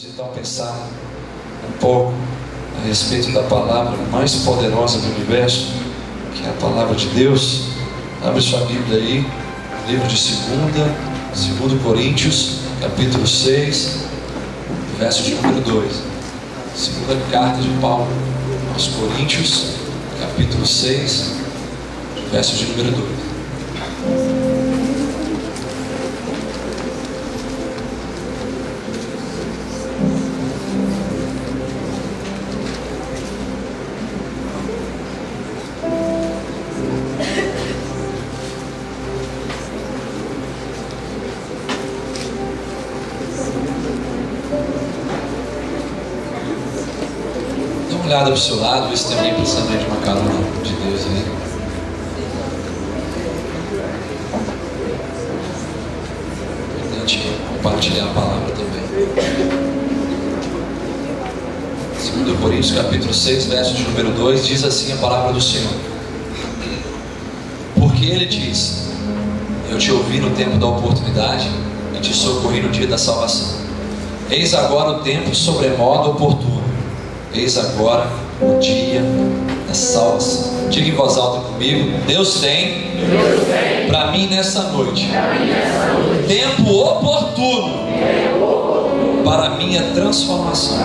Então pensar um pouco a respeito da palavra mais poderosa do universo, que é a palavra de Deus. Abre sua Bíblia aí, livro de 2 Coríntios, capítulo 6, verso de número 2. Segunda carta de Paulo aos Coríntios, capítulo 6, verso de número 2. Olhada para o seu lado, vê se tem alguém precisando de uma carona de Deus aí. Importante compartilhar a palavra também. 2 Coríntios capítulo 6, verso de número 2, diz assim a palavra do Senhor. Porque Ele diz: eu te ouvi no tempo da oportunidade e te socorri no dia da salvação. Eis agora o tempo sobremodo oportuno. Eis agora o dia da salvação. Diga em voz alta comigo: Deus tem para mim nessa noite tempo oportuno para a minha transformação.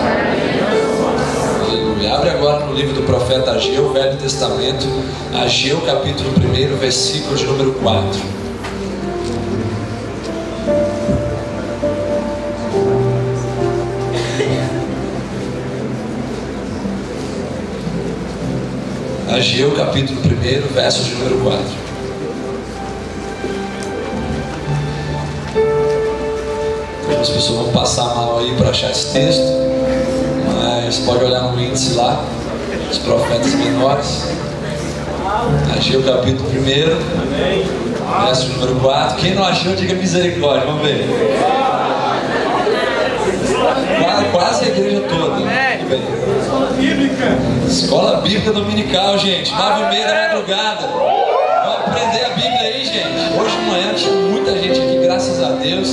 Aleluia. Abre agora no livro do profeta Ageu, Velho Testamento, Ageu capítulo 1, versículo de número 4. Ageu capítulo 1, verso de número 4. Algumas pessoas vão passar mal aí para achar esse texto, mas pode olhar no índice lá, os profetas menores. Ageu capítulo 1, verso de número 4. Quem não achou, diga misericórdia. Vamos ver. Quase a igreja toda. Escola Bíblica Dominical, gente, 9h30 da madrugada. Vamos aprender a Bíblia aí, gente. Hoje de manhã tinha muita gente aqui, graças a Deus.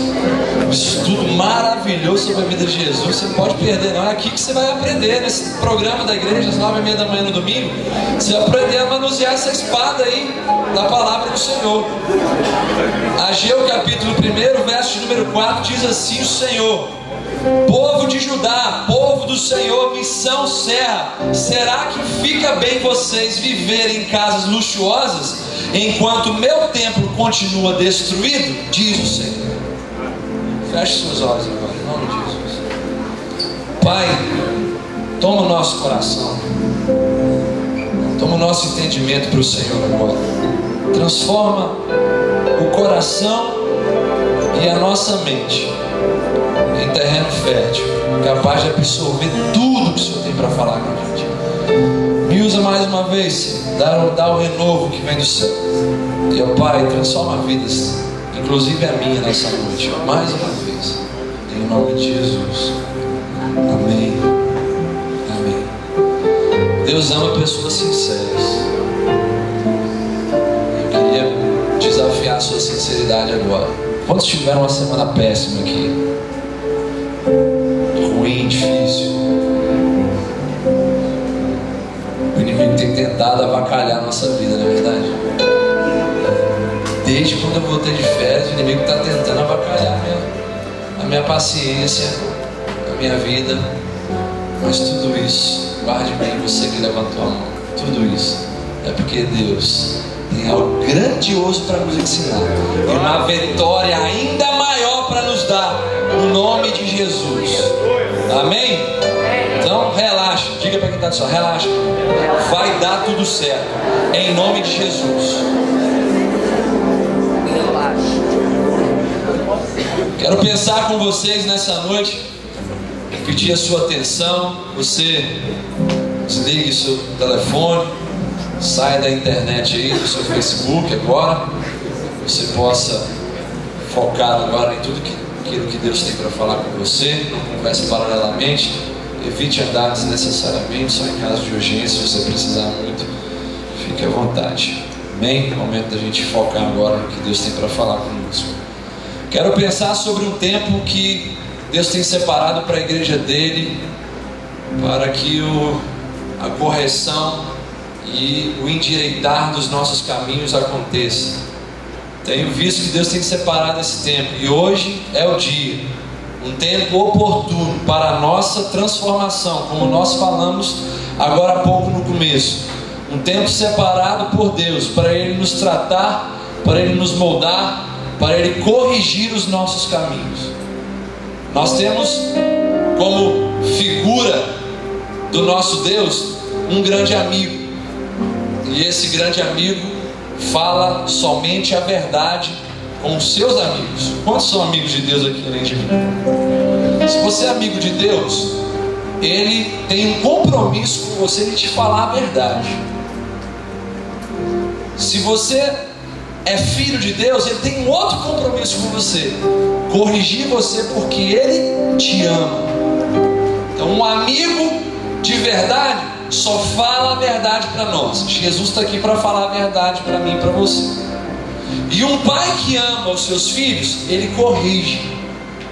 Um estudo maravilhoso sobre a vida de Jesus. Você não pode perder, não. É aqui que você vai aprender, nesse programa da igreja, às 9h30 da manhã no domingo. Você vai aprender a manusear essa espada aí da palavra do Senhor. Ageu capítulo 1, verso de número 4, diz assim o Senhor: povo de Judá, povo do Senhor, missão Serra, será que fica bem vocês viverem em casas luxuosas, enquanto meu templo continua destruído? Diz o Senhor. Feche seus olhos agora, em nome de Jesus. Pai, toma o nosso coração, toma o nosso entendimento para o Senhor agora. Transforma o coração e a nossa mente em terreno fértil, capaz de absorver tudo que o Senhor tem para falar com a gente. Me usa mais uma vez, Senhor, dá o renovo que vem do céu. E, ó Pai, transforma vidas, inclusive a minha nessa noite, mais uma vez, em nome de Jesus. Amém. Amém. Deus ama pessoas sinceras. Eu queria desafiar a sua sinceridade agora. Quantos tiveram uma semana péssima aqui? Ruim, difícil. O inimigo tem tentado avacalhar a nossa vida, não é verdade? Desde quando eu voltei de férias, o inimigo está tentando avacalhar a minha paciência, a minha vida. Mas tudo isso, guarde bem, você que levantou a mão, tudo isso é porque Deus tem algo grandioso para nos ensinar e uma vitória ainda maior para nos dar, no nome de Jesus. Amém? Então relaxa, diga para quem está do céu, relaxa, vai dar tudo certo, em nome de Jesus. Quero pensar com vocês nessa noite, pedir a sua atenção. Você desligue o seu telefone, saia da internet aí, do seu Facebook agora, você possa focar agora em tudo aquilo que Deus tem para falar com você. Não converse paralelamente, evite andar desnecessariamente, só em caso de urgência. Se você precisar muito, fique à vontade. Amém? É o momento da gente focar agora no que Deus tem para falar conosco. Quero pensar sobre um tempo que Deus tem separado para a igreja dele, para que a correção e o endireitar dos nossos caminhos aconteça. Tenho visto que Deus tem separado esse tempo, e hoje é o dia, um tempo oportuno para a nossa transformação, como nós falamos agora há pouco no começo. Um tempo separado por Deus para Ele nos tratar, para Ele nos moldar, para Ele corrigir os nossos caminhos. Nós temos como figura do nosso Deus um grande amigo, e esse grande amigo fala somente a verdade com os seus amigos. Quantos são amigos de Deus aqui além de mim? Se você é amigo de Deus, Ele tem um compromisso com você de te falar a verdade. Se você é filho de Deus, Ele tem um outro compromisso com você: corrigir você, porque Ele te ama. Então, um amigo de verdade só fala a verdade para nós. Jesus está aqui para falar a verdade para mim e para você. E um pai que ama os seus filhos, ele corrige.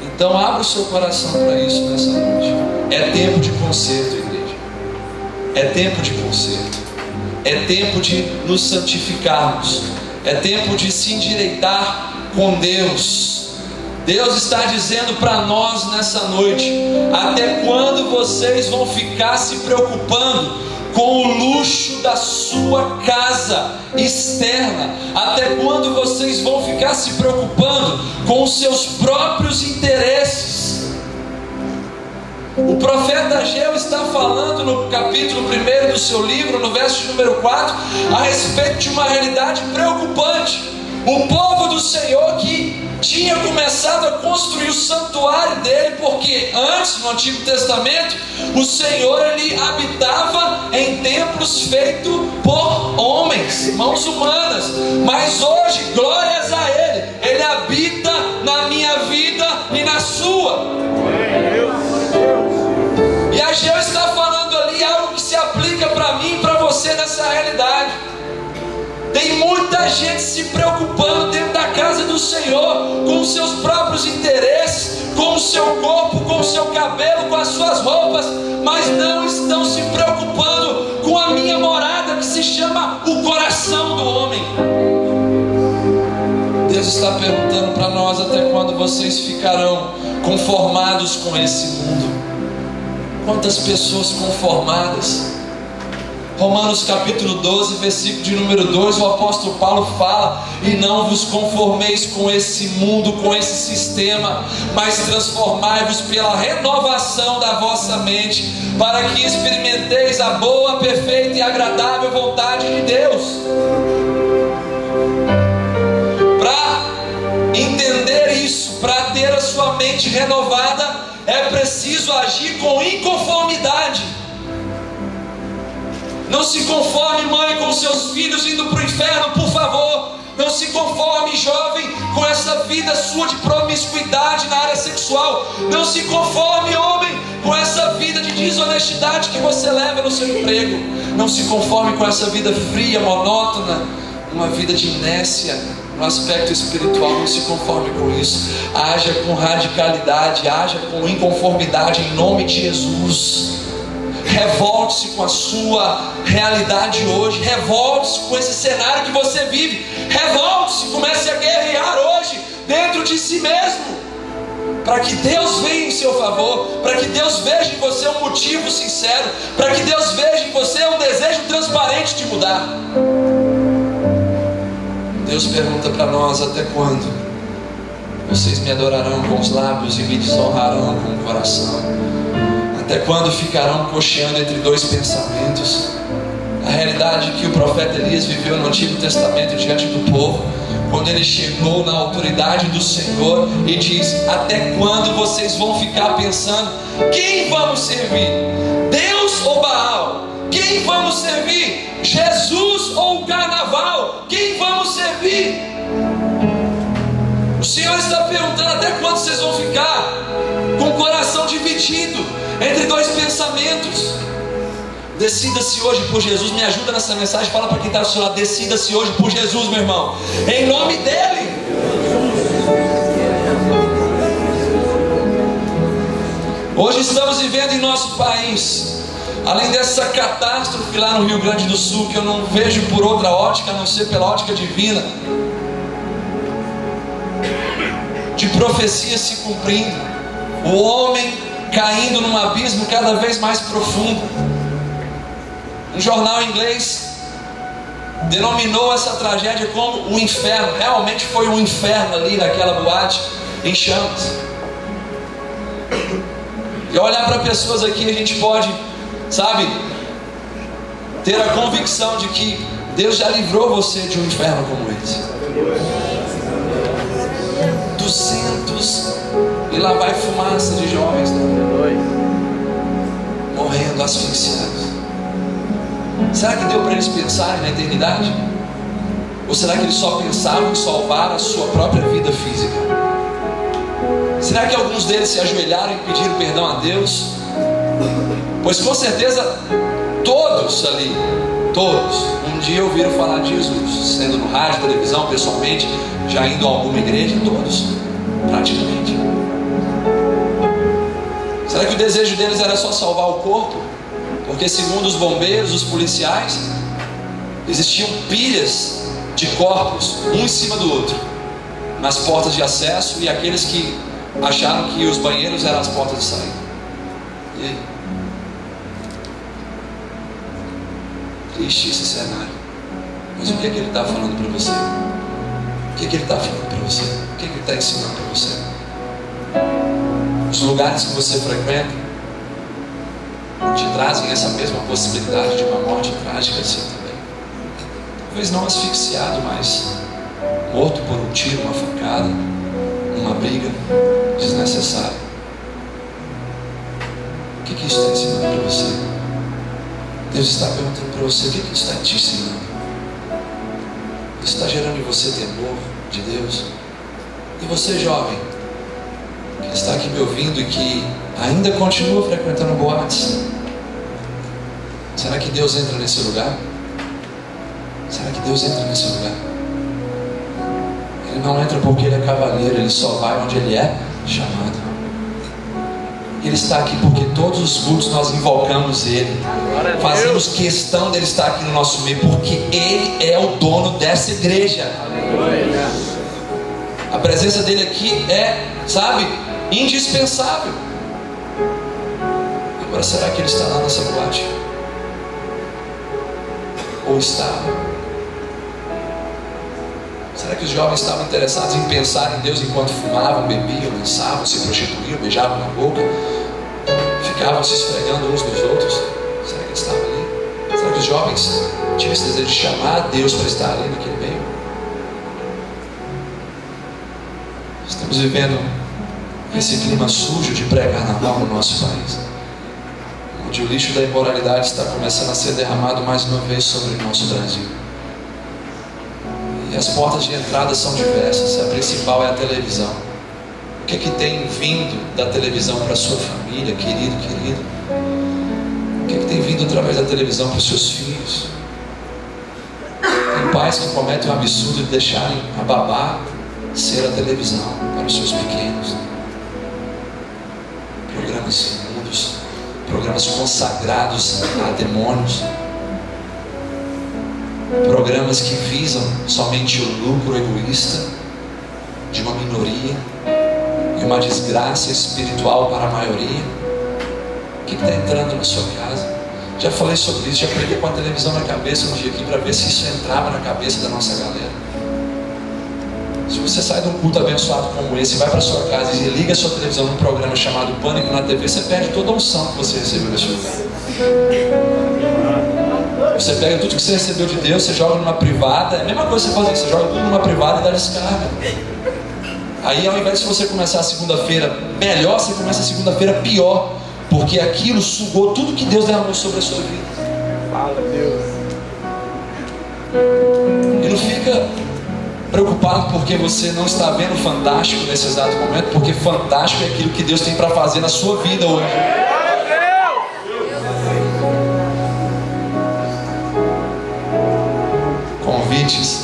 Então abra o seu coração para isso nessa noite. É tempo de conserto, igreja. É tempo de conserto. É tempo de nos santificarmos. É tempo de se endireitar com Deus. Deus está dizendo para nós nessa noite: até quando vocês vão ficar se preocupando com o luxo da sua casa externa? Até quando vocês vão ficar se preocupando com os seus próprios interesses? O profeta Ageu está falando no capítulo 1 do seu livro, no verso número 4, a respeito de uma realidade preocupante. O povo do Senhor que tinha começado a construir o santuário dele, porque antes, no Antigo Testamento, o Senhor ele habitava em templos feitos por homens, mãos humanas. Mas hoje, glórias a Ele habita na minha vida e na sua. E Ageu está falando ali algo que se aplica para mim e para você nessa realidade. Tem muita gente se preocupando dentro da casa do Senhor com os seus próprios interesses, com o seu corpo, com o seu cabelo, com as suas roupas, mas não estão se preocupando com a minha morada, que se chama o coração do homem. Deus está perguntando para nós: até quando vocês ficarão conformados com esse mundo? Quantas pessoas conformadas? Romanos capítulo 12, versículo de número 2, o apóstolo Paulo fala: e não vos conformeis com esse mundo, com esse sistema, mas transformai-vos pela renovação da vossa mente, para que experimenteis a boa, perfeita e agradável vontade de Deus. Para entender isso, para ter a sua mente renovada, é preciso agir com inconformidade. Não se conforme, mãe, com seus filhos indo para o inferno, por favor. Não se conforme, jovem, com essa vida sua de promiscuidade na área sexual. Não se conforme, homem, com essa vida de desonestidade que você leva no seu emprego. Não se conforme com essa vida fria, monótona, uma vida de inércia no aspecto espiritual. Não se conforme com isso. Haja com radicalidade, haja com inconformidade em nome de Jesus. Revolte-se com a sua realidade hoje. Revolte-se com esse cenário que você vive. Revolte-se, comece a guerrear hoje dentro de si mesmo, para que Deus venha em seu favor, para que Deus veja em você um motivo sincero, para que Deus veja em você um desejo transparente de mudar. Deus pergunta para nós: até quando vocês me adorarão com os lábios e me desonrarão com o coração? Até quando ficarão cocheando entre dois pensamentos? A realidade que o profeta Elias viveu no Antigo Testamento diante do povo, quando ele chegou na autoridade do Senhor e diz: até quando vocês vão ficar pensando quem vamos servir? Deus ou Baal? Quem vamos servir? Jesus ou o carnaval? Quem vamos servir? O Senhor está perguntando: até quando vocês vão ficar com o coração dividido entre dois pensamentos? Decida-se hoje por Jesus. Me ajuda nessa mensagem. Fala para quem está do seu lado: decida-se hoje por Jesus, meu irmão, em nome dele. Hoje estamos vivendo em nosso país, além dessa catástrofe lá no Rio Grande do Sul, que eu não vejo por outra ótica a não ser pela ótica divina, de profecia se cumprindo, o homem caindo num abismo cada vez mais profundo. Um jornal inglês denominou essa tragédia como o inferno. Realmente foi um inferno ali naquela boate em chamas. E olhar para pessoas aqui, a gente pode, sabe, ter a convicção de que Deus já livrou você de um inferno como esse. 200 e lá vai fumaça de jovens, né? Morrendo asfixiados. Será que deu para eles pensarem na eternidade? Ou será que eles só pensavam em salvar a sua própria vida física? Será que alguns deles se ajoelharam e pediram perdão a Deus? Pois com certeza todos ali, todos, um dia ouviram falar de Jesus, sendo no rádio, televisão, pessoalmente, já indo a alguma igreja, todos, praticamente. Será que o desejo deles era só salvar o corpo? Porque segundo os bombeiros, os policiais, existiam pilhas de corpos, um em cima do outro, nas portas de acesso, e aqueles que acharam que os banheiros eram as portas de saída. E aí? Triste esse cenário. Mas o que é que ele está falando para você? O que é que ele está falando para você? O que é que ele está ensinando para você? Os lugares que você frequenta te trazem essa mesma possibilidade de uma morte trágica assim também. Talvez não asfixiado, mas morto por um tiro, uma facada, uma briga desnecessária. O que isso está ensinando para você? Deus está perguntando para você: o que isso está te ensinando? Isso está gerando em você temor de Deus? E você, jovem, que está aqui me ouvindo e que ainda continua frequentando boates, será que Deus entra nesse lugar? Será que Deus entra nesse lugar? Ele não entra porque ele é cavaleiro, ele só vai onde ele é chamado. Ele está aqui porque todos os cultos nós invocamos ele, fazemos questão dele estar aqui no nosso meio, porque ele é o dono dessa igreja. A presença dele aqui é, sabe, indispensável. Agora, será que ele está lá nessa boate? Ou estava? Será que os jovens estavam interessados em pensar em Deus enquanto fumavam, bebiam, dançavam, se prostituíam, beijavam na boca, ficavam se esfregando uns nos outros? Será que eles estavam ali? Será que os jovens tinham esse desejo de chamar Deus para estar ali naquele meio? Estamos vivendo esse clima sujo de pré-carnaval no nosso país, onde o lixo da imoralidade está começando a ser derramado mais uma vez sobre o nosso Brasil. E as portas de entrada são diversas. A principal é a televisão. O que é que tem vindo da televisão para a sua família, querido, querido? O que é que tem vindo através da televisão para os seus filhos? Tem pais que cometem o absurdo de deixarem a babá ser a televisão para os seus pequenos. Programas imundos, programas consagrados a demônios, programas que visam somente o lucro egoísta de uma minoria e uma desgraça espiritual para a maioria. O que está entrando na sua casa? Já falei sobre isso, já preguei com a televisão na cabeça um dia aqui para ver se isso entrava na cabeça da nossa galera. Se você sai de um culto abençoado como esse, vai para sua casa e liga a sua televisão num programa chamado Pânico na TV, você perde toda a unção que você recebeu nesse lugar. Você pega tudo que você recebeu de Deus, você joga numa privada. É a mesma coisa que você faz isso, você joga tudo numa privada e dá descarga. Aí ao invés de você começar a segunda-feira melhor, você começa a segunda-feira pior, porque aquilo sugou tudo que Deus derramou sobre a sua vida. Fala, Deus. E não fica preocupado porque você não está vendo Fantástico nesse exato momento, porque Fantástico é aquilo que Deus tem para fazer na sua vida hoje. Convites,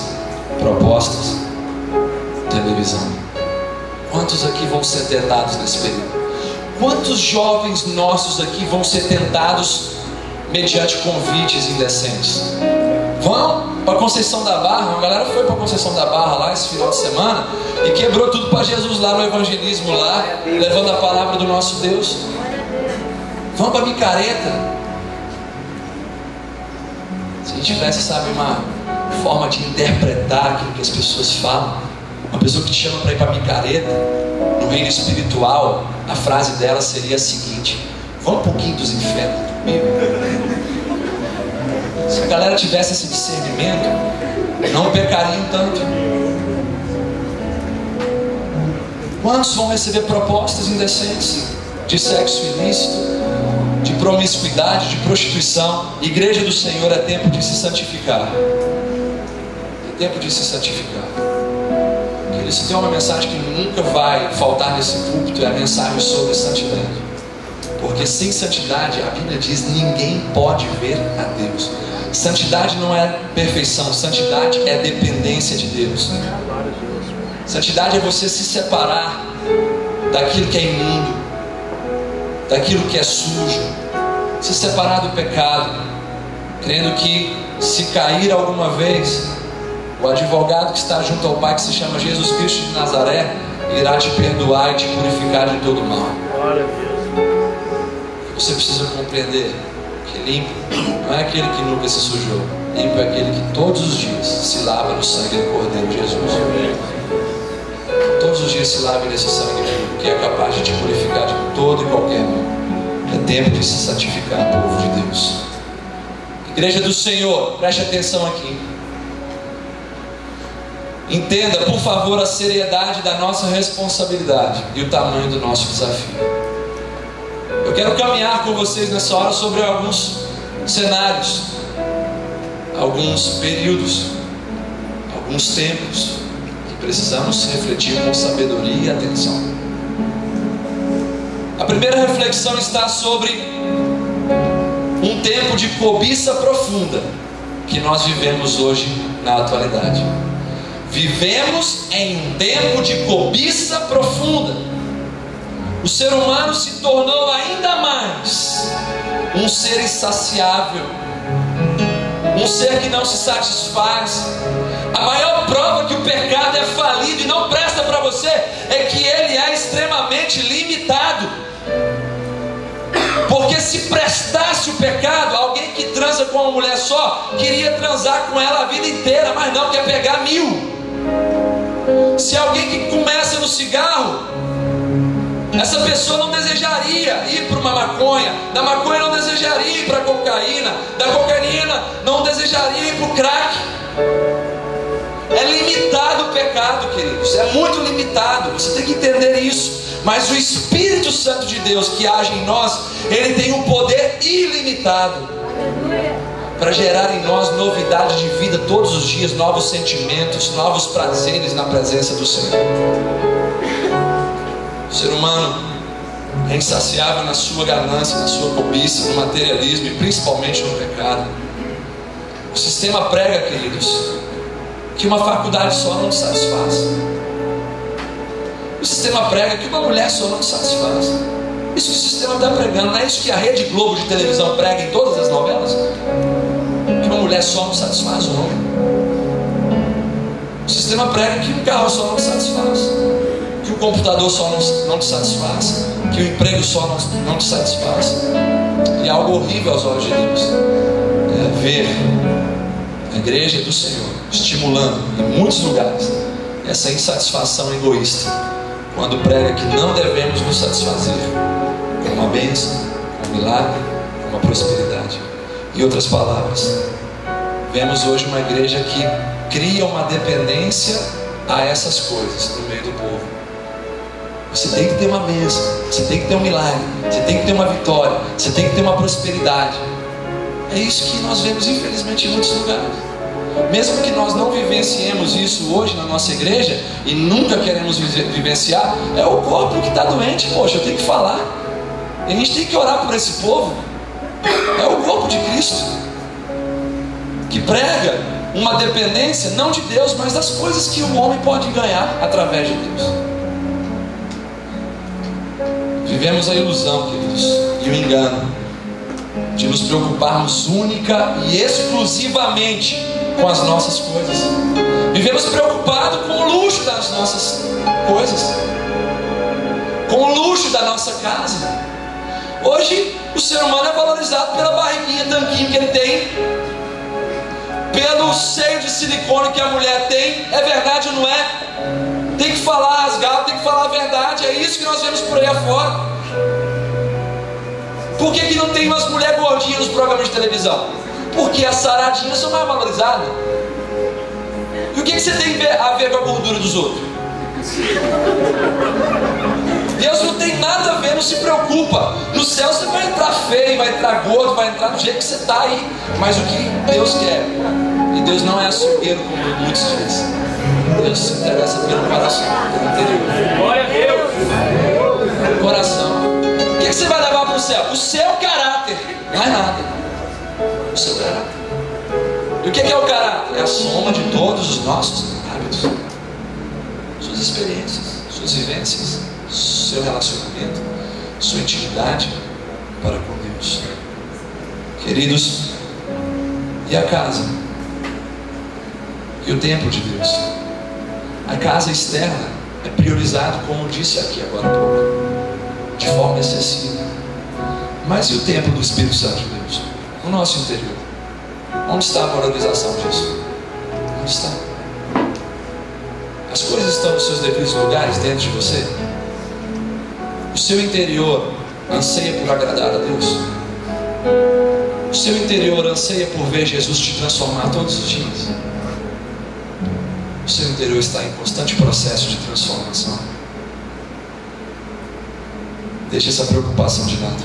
propostas, televisão. Quantos aqui vão ser tentados nesse período? Quantos jovens nossos aqui vão ser tentados mediante convites indecentes? Vão para Conceição da Barra. Uma galera foi para Conceição da Barra lá esse final de semana e quebrou tudo para Jesus lá no evangelismo lá, levando a palavra do nosso Deus. Vão para Micareta. Se a gente tivesse, sabe, uma forma de interpretar aquilo que as pessoas falam, uma pessoa que te chama para ir para Micareta, no reino espiritual, a frase dela seria a seguinte: vão um pouquinho dos infernos comigo. Se a galera tivesse esse discernimento, não pecariam tanto. Quantos vão receber propostas indecentes de sexo ilícito, de promiscuidade, de prostituição? Igreja do Senhor, é tempo de se santificar. É tempo de se santificar. Isso tem uma mensagem que nunca vai faltar nesse púlpito, é a mensagem sobre santidade. Porque sem santidade, a Bíblia diz, ninguém pode ver a Deus. Santidade não é perfeição, santidade é dependência de Deus. Santidade é você se separar daquilo que é imundo, daquilo que é sujo, se separar do pecado, crendo que se cair alguma vez, o advogado que está junto ao Pai, que se chama Jesus Cristo de Nazaré, irá te perdoar e te purificar de todo mal. Você precisa compreender que limpo não é aquele que nunca se sujou. Limpo é aquele que todos os dias se lava no sangue do Cordeiro Jesus. Todos os dias se lava nesse sangue, que é capaz de te purificar de todo e qualquer mal. É tempo de se santificar, povo de Deus. Igreja do Senhor, preste atenção aqui. Entenda, por favor, a seriedade da nossa responsabilidade e o tamanho do nosso desafio. Eu quero caminhar com vocês nessa hora sobre alguns cenários, alguns períodos, alguns tempos que precisamos refletir com sabedoria e atenção. A primeira reflexão está sobre um tempo de cobiça profunda que nós vivemos hoje na atualidade. Vivemos em um tempo de cobiça profunda. O ser humano se tornou ainda mais um ser insaciável, um ser que não se satisfaz. A maior prova que o pecado é falido e não presta para você é que ele é extremamente limitado. Porque se prestasse o pecado, alguém que transa com uma mulher só queria transar com ela a vida inteira, mas não, quer pegar 1000. Se alguém que começa no cigarro, essa pessoa não desejaria ir para uma maconha, da maconha não desejaria ir para a cocaína, da cocaína não desejaria ir para o crack. É limitado o pecado, queridos, é muito limitado, você tem que entender isso. Mas o Espírito Santo de Deus que age em nós, ele tem um poder ilimitado para gerar em nós novidade de vida todos os dias, novos sentimentos, novos prazeres na presença do Senhor. O ser humano é insaciável na sua ganância, na sua cobiça, no materialismo e principalmente no pecado. O sistema prega, queridos, que uma faculdade só não te satisfaz. O sistema prega que uma mulher só não te satisfaz. Isso que o sistema está pregando, não é isso que a Rede Globo de televisão prega em todas as novelas? Que uma mulher só não satisfaz o homem. O sistema prega que um carro só não te satisfaz, que o computador só não te satisfaz, que o emprego só não te satisfaz. E algo horrível aos olhos de Deus é ver a igreja do Senhor estimulando em muitos lugares essa insatisfação egoísta, quando prega que não devemos nos satisfazer com uma bênção, com um milagre, com uma prosperidade. Em outras palavras, vemos hoje uma igreja que cria uma dependência a essas coisas no meio do povo. Você tem que ter uma bênção, você tem que ter um milagre, você tem que ter uma vitória, você tem que ter uma prosperidade. É isso que nós vemos infelizmente em muitos lugares. Mesmo que nós não vivenciemos isso hoje na nossa igreja e nunca queremos vivenciar, é o corpo que está doente, poxa, eu tenho que falar. E a gente tem que orar por esse povo. É o corpo de Cristo que prega uma dependência não de Deus, mas das coisas que o homem pode ganhar através de Deus. Vivemos a ilusão, queridos, e o engano de nos preocuparmos única e exclusivamente com as nossas coisas. Vivemos preocupados com o luxo das nossas coisas, com o luxo da nossa casa. Hoje o ser humano é valorizado pela barriguinha, tanquinho que ele tem, pelo seio de silicone que a mulher tem. É verdade ou não é? Tem que falar rasgado, tem que falar a verdade. É isso que nós vemos por aí afora. Por que não tem umas mulheres gordinhas nos programas de televisão? Porque as saradinhas são mais valorizadas. E o que você tem a ver com a gordura dos outros? Deus não tem nada a ver, não se preocupa. No céu você vai entrar feio, vai entrar gordo, vai entrar do jeito que você está aí. Mas o que Deus quer, e Deus não é açougueiro como muitos dizem, Deus se interessa pelo coração, pelo interior. Glória a Deus. Coração. O que você vai levar para o céu? O seu caráter, mais nada. O seu caráter. E o que é o caráter? É a soma de todos os nossos hábitos, suas experiências, suas vivências, seu relacionamento, sua intimidade para com Deus. Queridos, e a casa? E o templo de Deus? A casa externa é priorizado, como disse aqui agora há pouco, de forma excessiva. Mas e o templo do Espírito Santo de Deus? O nosso interior. Onde está a valorização disso? Onde está? As coisas estão nos seus devidos lugares dentro de você? O seu interior anseia por agradar a Deus? O seu interior anseia por ver Jesus te transformar todos os dias? O seu interior está em constante processo de transformação? Deixe essa preocupação de lado.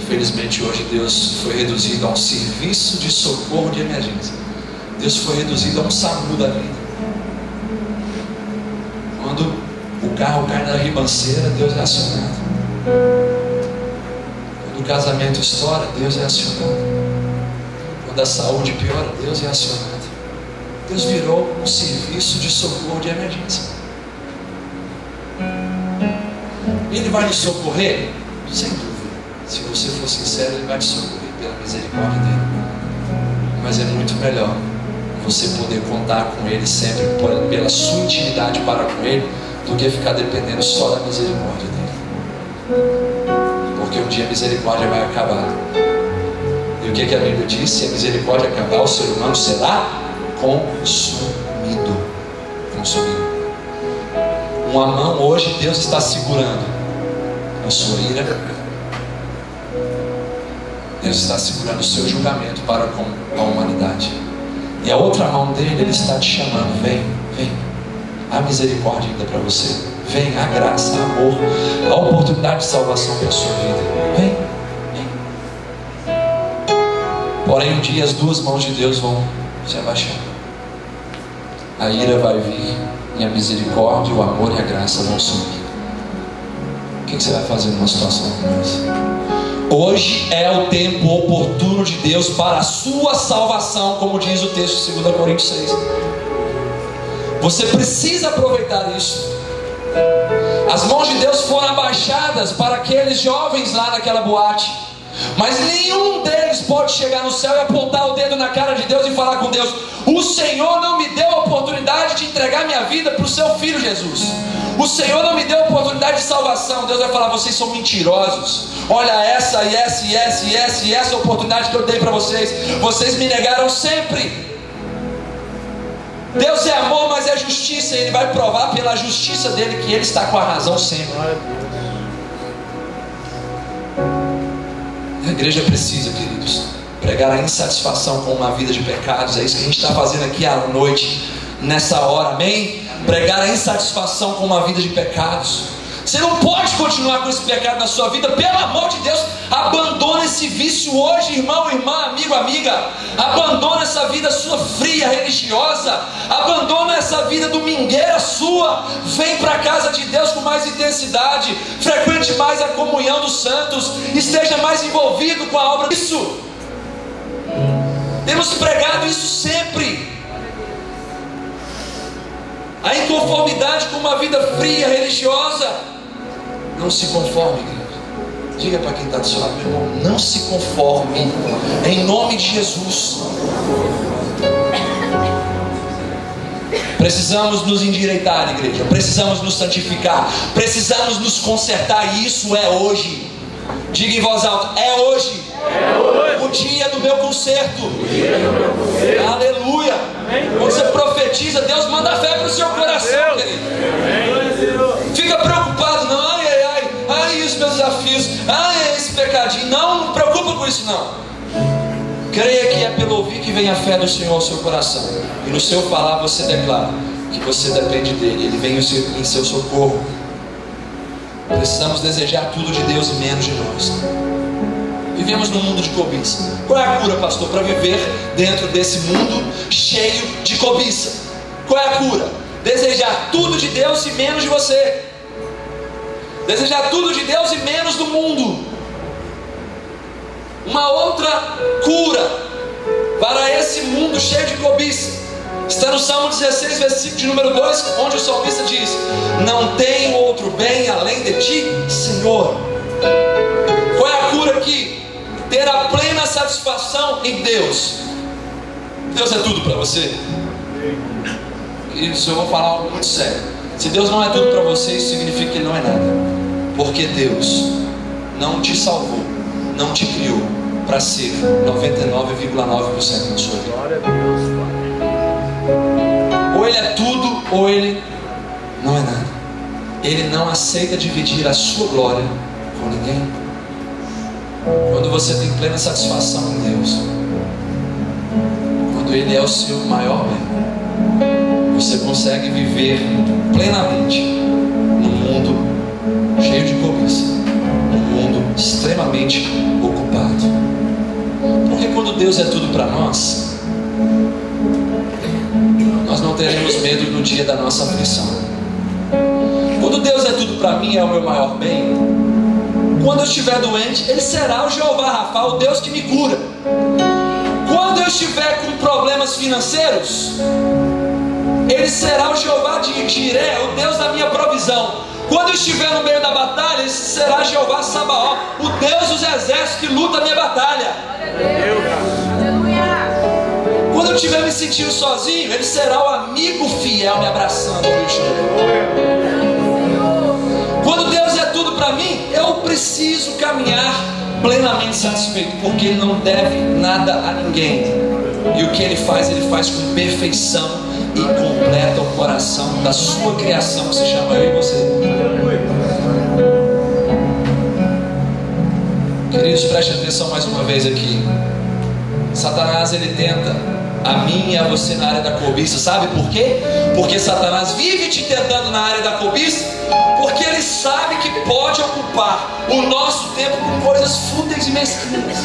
Infelizmente hoje Deus foi reduzido a um serviço de socorro de emergência. Deus foi reduzido a um SAMU da vida. Quando o carro cai na ribanceira, Deus é acionado. Quando o casamento estoura, Deus é acionado. Quando a saúde piora, Deus é acionado. Deus virou um serviço de socorro de emergência. Ele vai nos socorrer? Sem dúvida. Se você for sincero, Ele vai te socorrer pela misericórdia dEle. Mas é muito melhor você poder contar com Ele sempre pela sua intimidade para com Ele, do que ficar dependendo só da misericórdia dEle. Porque um dia a misericórdia vai acabar. E o que a Bíblia diz? Se a misericórdia acabar, o ser humano será consumido. Consumido. Uma mão hoje Deus está segurando a sua ira. Deus está segurando o seu julgamento para com a humanidade. E a outra mão dele, Ele está te chamando. Vem, vem. Há misericórdia ainda para você. Vem, há graça, há amor, há oportunidade de salvação para a sua vida. Vem, vem. Porém um dia as duas mãos de Deus vão se abaixar. A ira vai vir, e a misericórdia, o amor e a graça vão sumir. O que você vai fazer numa situação como essa? Hoje é o tempo oportuno de Deus para a sua salvação, como diz o texto de 2 Coríntios 6. Você precisa aproveitar isso. As mãos de Deus foram abaixadas para aqueles jovens lá naquela boate, mas nenhum deles pode chegar no céu e apontar o dedo na cara de Deus e falar com Deus: o Senhor não me deu a oportunidade de entregar minha vida para o seu filho Jesus. O Senhor não me deu a oportunidade de salvação. Deus vai falar: vocês são mentirosos. Olha essa e essa e essa e essa e essa oportunidade que eu dei para vocês. Vocês me negaram sempre. Deus é amor, mas é justiça. Ele vai provar pela justiça dele que Ele está com a razão sempre. A igreja precisa, queridos, pregar a insatisfação com uma vida de pecados. É isso que a gente está fazendo aqui à noite, nessa hora, amém? Pregar a insatisfação com uma vida de pecados. Você não pode continuar com esse pecado na sua vida. Pelo amor de Deus, abandona esse vício hoje, irmão, irmã, amigo, amiga. Abandona essa vida sua fria, religiosa. Abandona essa vida domingueira sua. Vem para a casa de Deus com mais intensidade. Frequente mais a comunhão dos santos. Esteja mais envolvido com a obra disso. Temos pregado isso sempre. A inconformidade com uma vida fria, religiosa. Não se conforme, igreja. Diga para quem está do seu lado, meu irmão, não se conforme, em nome de Jesus. Precisamos nos endireitar, igreja. Precisamos nos santificar. Precisamos nos consertar. E isso é hoje. Diga em voz alta: é hoje. É hoje. O dia do meu conserto. Aleluia. Quando você profetiza, Deus manda fé para o seu coração, querido. Fica preocupado, não. Ai, os meus desafios. Ai, esse pecadinho. Não preocupa com isso, não. Creia que é pelo ouvir que vem a fé do Senhor ao seu coração. E no seu falar você declara que você depende dele. Ele vem em seu socorro. Precisamos desejar tudo de Deus e menos de nós. Vivemos num mundo de cobiça. Qual é a cura, pastor, para viver dentro desse mundo cheio de cobiça? Qual é a cura? Desejar tudo de Deus e menos de você. Desejar tudo de Deus e menos do mundo. Uma outra cura para esse mundo cheio de cobiça está no Salmo 16, versículo de número 2, onde o salmista diz: não tenho outro bem além de ti, Senhor. Qual é a cura aqui? Ter a plena satisfação em Deus. Deus é tudo para você? Isso eu vou falar algo muito sério. Se Deus não é tudo para você, isso significa que Ele não é nada. Porque Deus não te salvou, não te criou para ser 99,9% na sua vida. Glória a Deus, Pai. Ou Ele é tudo, ou Ele não é nada. Ele não aceita dividir a sua glória com ninguém. Quando você tem plena satisfação em Deus, quando Ele é o seu maior bem, você consegue viver plenamente num mundo cheio de cobiça, num mundo extremamente ocupado. Porque quando Deus é tudo para nós, nós não teremos medo no dia da nossa aflição. Quando Deus é tudo para mim, é o meu maior bem, quando eu estiver doente, Ele será o Jeová Rafa, o Deus que me cura. Quando eu estiver com problemas financeiros, Ele será o Jeová Jiré, o Deus da minha provisão. Quando eu estiver no meio da batalha, Ele será Jeová Sabaó, o Deus dos exércitos que luta a minha batalha. Quando eu estiver me sentindo sozinho, Ele será o amigo fiel me abraçando. Quando Deus é tudo para mim, eu preciso caminhar plenamente satisfeito, porque Ele não deve nada a ninguém. E o que Ele faz com perfeição e completa o coração da sua criação, que se chama eu e você. Queridos, prestem atenção mais uma vez aqui. Satanás, ele tenta a mim e a você na área da cobiça. Sabe por quê? Porque Satanás vive te tentando na área da cobiça, porque ele sabe que pode ocupar o nosso tempo com coisas fúteis e mesquinhas.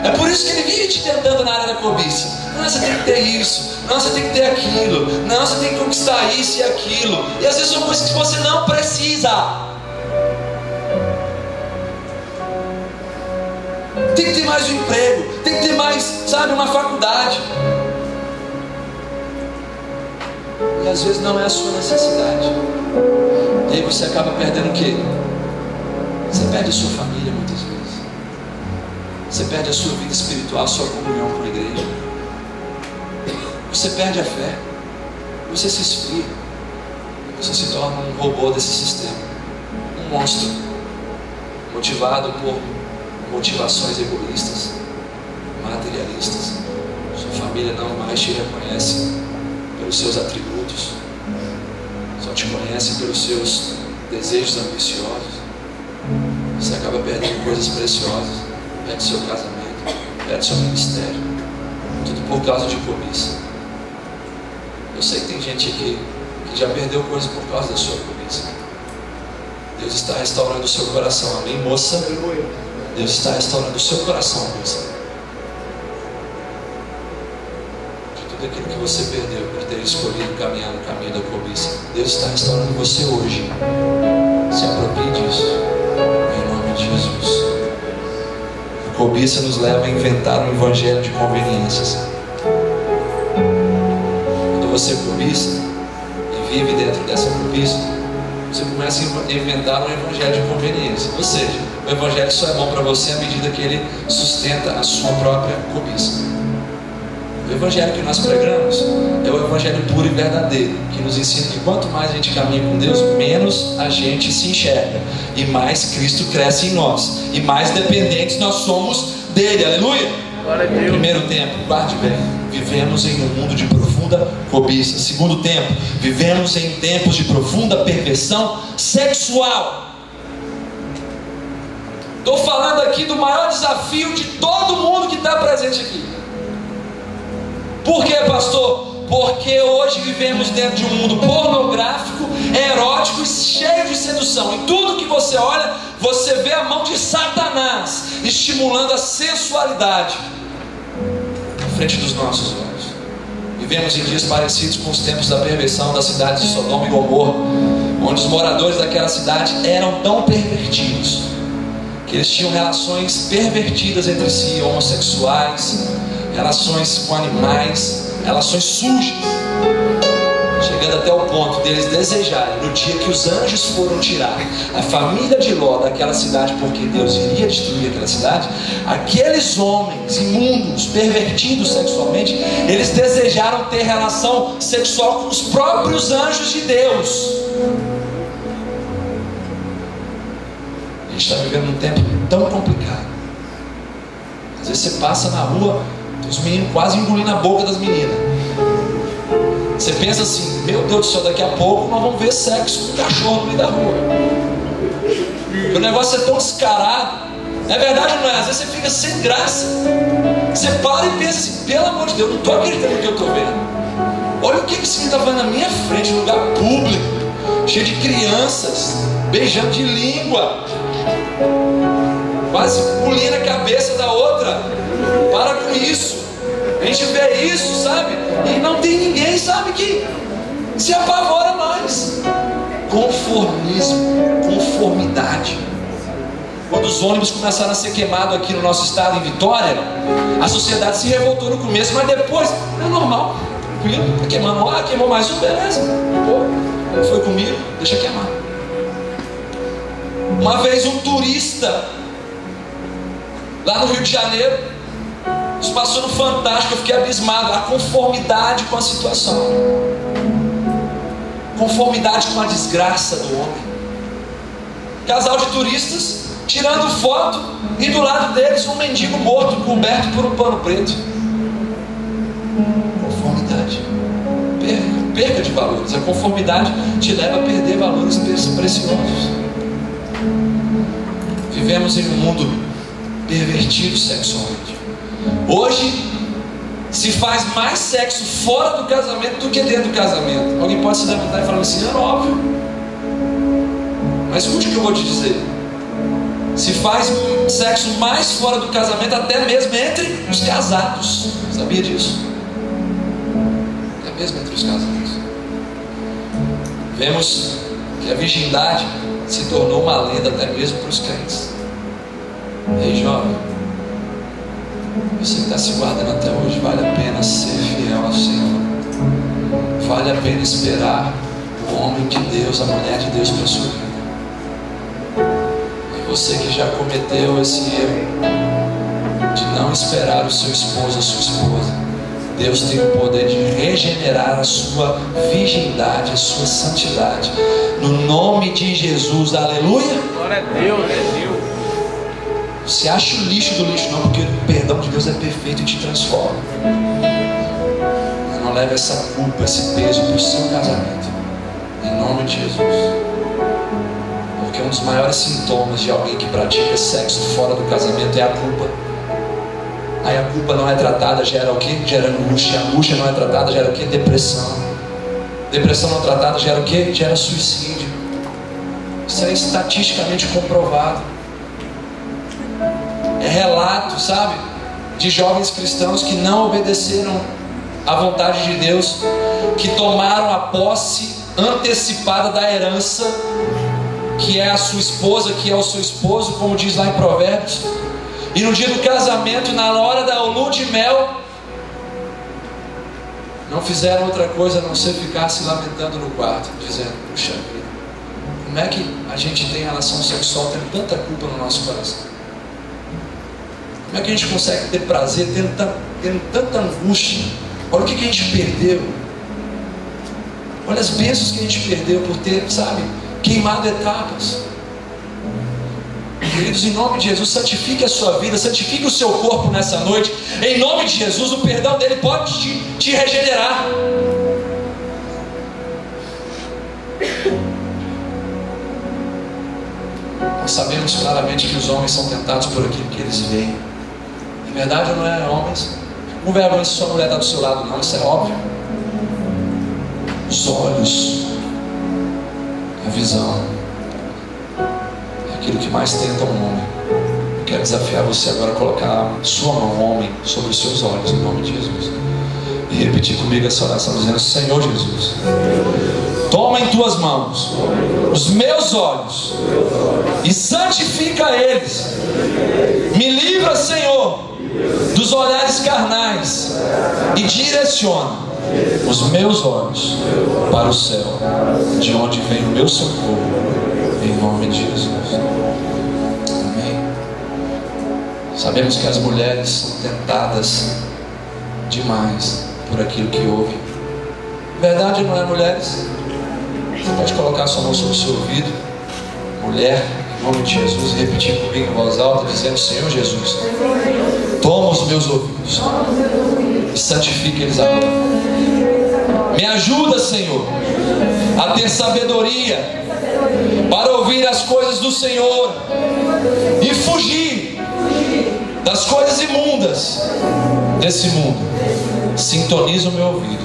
É por isso que ele vive te tentando na área da cobiça. Não, você tem que ter isso. Não, você tem que ter aquilo. Não, você tem que conquistar isso e aquilo. E às vezes são coisas que você não precisa. Tem que ter mais um emprego. Tem que ter mais, sabe, uma faculdade. E às vezes não é a sua necessidade. E aí você acaba perdendo o quê? Você perde a sua família muitas vezes. Você perde a sua vida espiritual, a sua comunhão com a igreja. Você perde a fé. Você se esfria. Você se torna um robô desse sistema. Um monstro. Motivado por motivações egoístas, materialistas. Sua família não mais te reconhece pelos seus atributos. Só te conhece pelos seus desejos ambiciosos. Você acaba perdendo coisas preciosas. Perde seu casamento, perde seu ministério, tudo por causa de cobiça. Eu sei que tem gente aqui que já perdeu coisas por causa da sua cobiça. Deus está restaurando o seu coração, amém, moça? Deus está restaurando o seu coração, moça. De tudo aquilo que você perdeu por ter escolhido caminhar no caminho da cobiça, Deus está restaurando você hoje. Se aproprie disso, em nome de Jesus. A cobiça nos leva a inventar um evangelho de conveniências. Quando você cobiça e vive dentro dessa cobiça, você começa a inventar um evangelho de conveniência. Ou seja, o evangelho só é bom para você à medida que ele sustenta a sua própria cobiça. O evangelho que nós pregamos é o evangelho puro e verdadeiro, que nos ensina que quanto mais a gente caminha com Deus, menos a gente se enxerga, e mais Cristo cresce em nós, e mais dependentes nós somos dele. Aleluia! Primeiro tempo, guarde bem, vivemos em um mundo de profunda cobiça. Segundo tempo, vivemos em tempos de profunda perversão sexual. Estou falando aqui do maior desafio de todo mundo que está presente aqui. Por quê, pastor? Porque hoje vivemos dentro de um mundo pornográfico, erótico e cheio de sedução. Em tudo que você olha, você vê a mão de Satanás estimulando a sensualidade na frente dos nossos olhos. Vivemos em dias parecidos com os tempos da perversão das cidades de Sodoma e Gomorra, onde os moradores daquela cidade eram tão pervertidos que eles tinham relações pervertidas entre si, homossexuais, relações com animais, relações sujas, chegando até o ponto deles desejarem, no dia que os anjos foram tirar a família de Ló daquela cidade, porque Deus iria destruir aquela cidade, aqueles homens imundos, pervertidos sexualmente, eles desejaram ter relação sexual com os próprios anjos de Deus. A gente está vivendo um tempo tão complicado. Às vezes você passa na rua, os meninos quase engolindo a boca das meninas. Você pensa assim, meu Deus do céu, daqui a pouco nós vamos ver sexo com cachorro no meio da rua. O negócio é tão descarado. É verdade ou não é? Às vezes você fica sem graça. Você para e pensa assim, pelo amor de Deus, eu não estou acreditando no que eu estou vendo. Olha o que esse menino está fazendo na minha frente, num lugar público, cheio de crianças, beijando de língua, quase pulindo a cabeça da outra. Para com isso. A gente vê isso, sabe? E não tem ninguém, sabe, que se apavora mais. Conformismo, conformidade. Quando os ônibus começaram a ser queimados aqui no nosso estado, em Vitória, a sociedade se revoltou no começo, mas depois é normal, tranquilo, tá queimando lá, queimou mais um, beleza. Pô, foi comigo, deixa queimar. Uma vez um turista lá no Rio de Janeiro, isso passou no Fantástico, eu fiquei abismado. A conformidade com a situação, conformidade com a desgraça do homem. Casal de turistas tirando foto, e do lado deles um mendigo morto, coberto por um pano preto. Conformidade, perca de valores. A conformidade te leva a perder valores preciosos. Vivemos em um mundo pervertido sexualmente. Hoje se faz mais sexo fora do casamento do que dentro do casamento. Alguém pode se levantar e falar assim, é óbvio. Mas escute o que eu vou te dizer. Se faz sexo mais fora do casamento, até mesmo entre os casados. Sabia disso? Até mesmo entre os casados. Vemos que a virgindade se tornou uma lenda até mesmo para os crentes. Ei, jovem, você que está se guardando até hoje, vale a pena ser fiel ao Senhor. Vale a pena esperar o homem de Deus, a mulher de Deus para a sua vida. E você que já cometeu esse erro de não esperar o seu esposo, a sua esposa, Deus tem o poder de regenerar a sua virgindade, a sua santidade, no nome de Jesus. Aleluia. Glória a Deus, Deus. Você acha o lixo do lixo, não, porque o perdão de Deus é perfeito e te transforma. Mas não leve essa culpa, esse peso para o seu casamento, em nome de Jesus. Porque um dos maiores sintomas de alguém que pratica sexo fora do casamento é a culpa. Aí a culpa não é tratada, gera o quê? Gera angústia. A angústia não é tratada, gera o quê? Depressão. Depressão não tratada, gera o quê? Gera suicídio. Isso é estatisticamente comprovado. É relato, sabe, de jovens cristãos que não obedeceram à vontade de Deus, que tomaram a posse antecipada da herança, que é a sua esposa, que é o seu esposo, como diz lá em Provérbios, e no dia do casamento, na hora da lua de mel, não fizeram outra coisa a não ser ficar se lamentando no quarto, dizendo, puxa vida, Como é que a gente tem relação sexual tendo tanta culpa no nosso coração? Como é que a gente consegue ter prazer tendo tanta angústia? Olha o que a gente perdeu. Olha as bênçãos que a gente perdeu por ter, sabe, queimado etapas. Queridos, em nome de Jesus, santifique a sua vida, santifique o seu corpo nessa noite. Em nome de Jesus, o perdão dele pode te regenerar. Nós sabemos claramente que os homens são tentados por aquilo que eles veem. Na verdade, não é homens. Não vergonha se sua mulher está do seu lado, não, isso é óbvio. Os olhos, a visão, é aquilo que mais tenta um homem. Eu quero desafiar você agora a colocar sua mão, homem, sobre os seus olhos, em nome de Jesus. E repetir comigo essa oração, dizendo: Senhor Jesus, toma em tuas mãos os meus olhos e santifica eles. Me livra, Senhor, dos olhares carnais e direciona os meus olhos para o céu, de onde vem o meu socorro, em nome de Jesus. Amém. Sabemos que as mulheres são tentadas demais por aquilo que ouvem. Verdade, não é, mulheres? Você pode colocar sua mão sobre o seu ouvido, mulher, em nome de Jesus, e repetir comigo em voz alta, dizendo: Senhor Jesus, toma os meus ouvidos e santifica eles agora. Me ajuda, Senhor, a ter sabedoria para ouvir as coisas do Senhor e fugir das coisas imundas desse mundo. Sintoniza o meu ouvido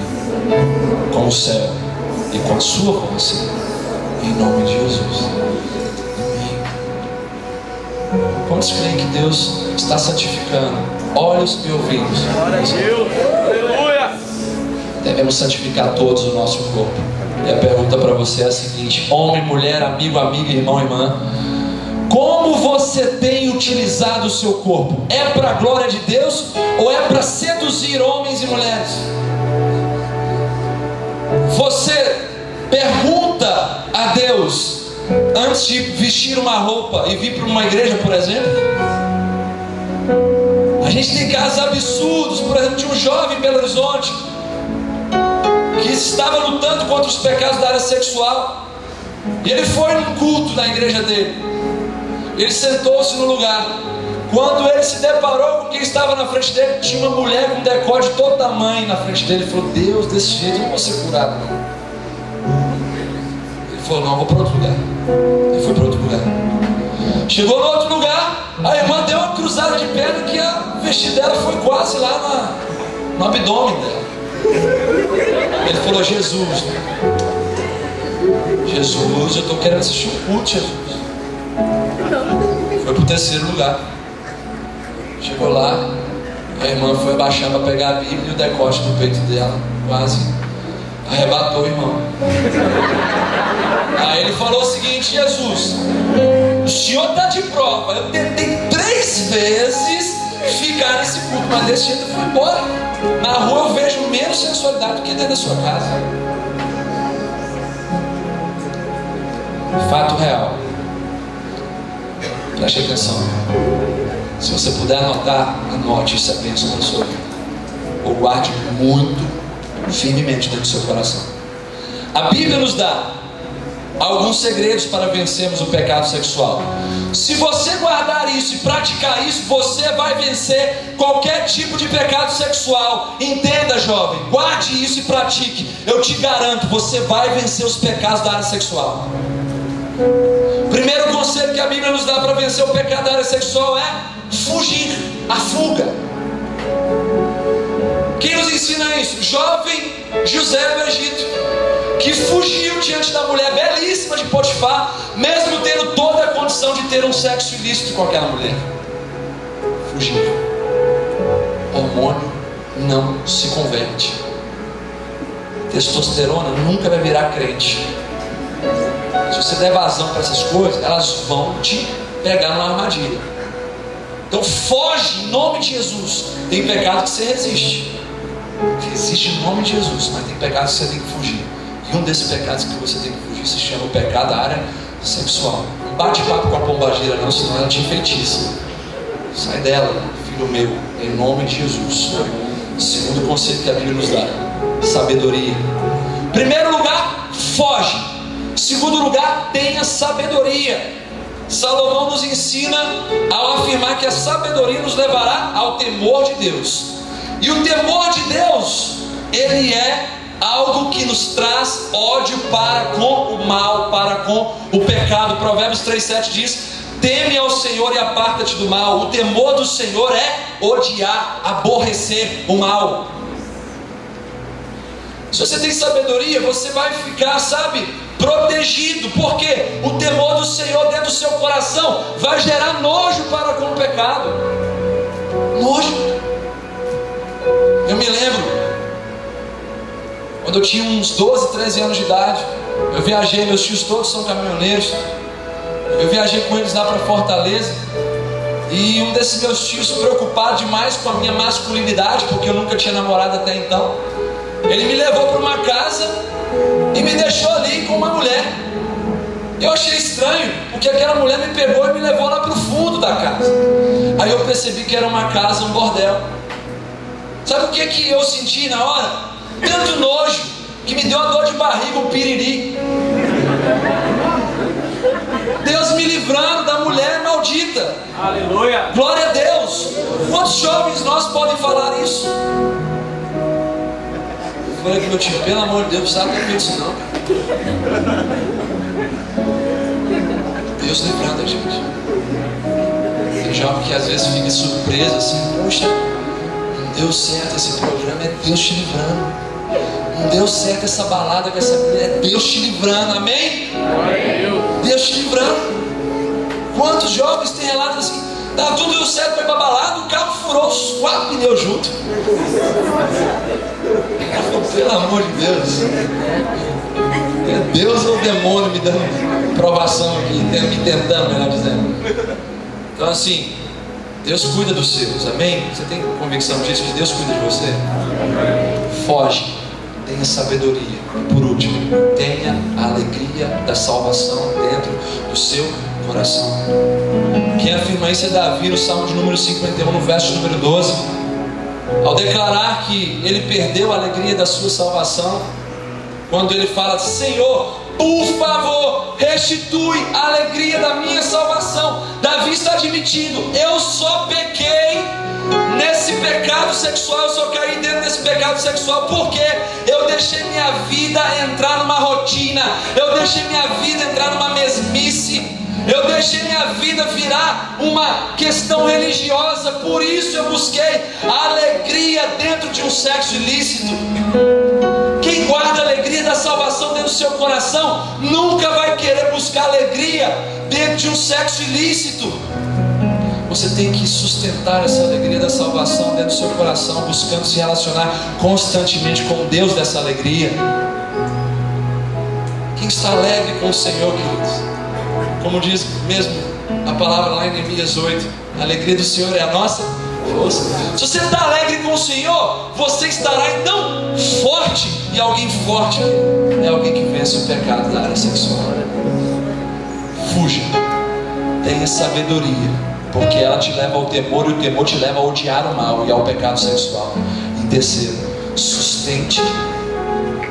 com o céu e com a sua voz, em nome de Jesus. Amém. Quantos creem que Deus está santificando olhos e ouvidos? Aleluia! Devemos santificar todos o nosso corpo. E a pergunta para você é a seguinte: homem, mulher, amigo, amiga, irmão, irmã, como você tem utilizado o seu corpo? É para a glória de Deus ou é para seduzir homens e mulheres? Você pergunta a Deus antes de vestir uma roupa e vir para uma igreja, por exemplo? A gente tem casos absurdos, por exemplo, de um jovem em Belo Horizonte que estava lutando contra os pecados da área sexual, e ele foi num culto na igreja dele. Ele sentou-se no lugar. Quando ele se deparou com quem estava na frente dele, tinha uma mulher com um decote de todo tamanho na frente dele. Ele falou: Deus, desse jeito eu não vou ser curado, não. Ele falou: não, vou para outro lugar. Ele foi para outro lugar. Chegou no outro lugar, a irmã deu uma cruzada de perna que a vestida dela foi quase lá no abdômen dela. Ele falou: Jesus, eu estou querendo assistir um culto, Jesus. Foi para o terceiro lugar. Chegou lá, a irmã foi abaixar para pegar a Bíblia e o decote do peito dela quase arrebatou o irmão. Aí ele falou o seguinte: Jesus, o senhor está de prova. Eu tentei 3 vezes ficar nesse culto, mas desse jeito eu fui embora. Na rua eu vejo menos sensualidade do que dentro da sua casa. Fato real. Preste atenção. Se você puder anotar, anote, isso é bênção para a sua vida. Ou guarde muito firmemente dentro do seu coração. A Bíblia nos dá alguns segredos para vencermos o pecado sexual. Se você guardar isso e praticar isso, você vai vencer qualquer tipo de pecado sexual. Entenda, jovem, guarde isso e pratique. Eu te garanto, você vai vencer os pecados da área sexual. Primeiro conselho que a Bíblia nos dá para vencer o pecado da área sexual é fugir, a fuga. Quem nos ensina isso? Jovem José do Egito, que fugiu diante da mulher belíssima de Potifar, mesmo tendo toda a condição de ter um sexo ilícito com aquela mulher. Fugiu. Hormônio não se converte. Testosterona nunca vai virar crente. Se você der vazão para essas coisas, elas vão te pegar numa armadilha. Então foge em nome de Jesus. Tem pecado que você resiste. Resiste em nome de Jesus, mas tem pecados que você tem que fugir. E um desses pecados que você tem que fugir se chama o pecado da área sexual. Não bate papo com a pombagira não, senão ela te enfeitiça. Sai dela, filho meu, em nome de Jesus. Segundo conselho que a Bíblia nos dá: sabedoria. Primeiro lugar, foge. Segundo lugar, tenha sabedoria. Salomão nos ensina ao afirmar que a sabedoria nos levará ao temor de Deus. E o temor de Deus, ele é algo que nos traz ódio para com o mal, para com o pecado. Provérbios 3,7 diz: teme ao Senhor e aparta-te do mal. O temor do Senhor é odiar, aborrecer o mal. Se você tem sabedoria, você vai ficar, protegido, porque o temor do Senhor dentro do seu coração vai gerar nojo para com o pecado. Nojo. Eu me lembro, quando eu tinha uns 12, 13 anos de idade, eu viajei, meus tios todos são caminhoneiros, eu viajei com eles lá para Fortaleza, e um desses meus tios, preocupado demais com a minha masculinidade, porque eu nunca tinha namorado até então, ele me levou para uma casa e me deixou ali com uma mulher. Eu achei estranho, porque aquela mulher me pegou e me levou lá para o fundo da casa. Aí eu percebi que era uma casa, um bordel. Sabe o que eu senti na hora? Tanto nojo, que me deu uma dor de barriga, um piriri. Deus me livrando da mulher maldita. Aleluia. Glória a Deus. Quantos jovens nós podem falar isso? Eu falei com meu tio: pelo amor de Deus, não precisava ter feito isso não, cara. Deus livrando a gente. Tem jovem que às vezes fica surpreso assim: poxa, não deu certo esse programa, é Deus te livrando. Não deu certo essa balada com essa mulher, é Deus te livrando, amém? Deus te livrando. Quantos jovens têm relatos assim: tá tudo deu certo, foi pra balada, o carro furou os 4 pneus juntos. Pelo amor de Deus, é Deus ou o demônio me dando provação aqui, me tentando, melhor dizendo. Então assim, Deus cuida dos seus, amém? Você tem convicção disso, que Deus cuida de você? Foge, tenha sabedoria. E por último, tenha a alegria da salvação dentro do seu coração. Quem afirma isso é Davi, no Salmo de número 51, no verso número 12. Ao declarar que ele perdeu a alegria da sua salvação, quando ele fala: Senhor, por favor, restitui a alegria da minha salvação. Davi está admitindo: eu só pequei nesse pecado sexual, eu só caí dentro desse pecado sexual porque eu deixei minha vida entrar numa rotina, eu deixei minha vida entrar numa mesmice, eu deixei minha vida virar uma questão religiosa. Por isso eu busquei a alegria dentro de um sexo ilícito. Quem guarda a alegria da salvação dentro do seu coração nunca vai querer buscar alegria dentro de um sexo ilícito. Você tem que sustentar essa alegria da salvação dentro do seu coração, buscando se relacionar constantemente com o Deus dessa alegria. Quem está alegre com o Senhor, queridos? Como diz mesmo a palavra lá em Neemias 8, a alegria do Senhor é a nossa força. Se você está alegre com o Senhor, você estará então forte. E alguém forte é alguém que vence o pecado da área sexual. Fuja, tenha sabedoria, porque ela te leva ao temor, e o temor te leva a odiar o mal e ao pecado sexual. E terceiro, sustente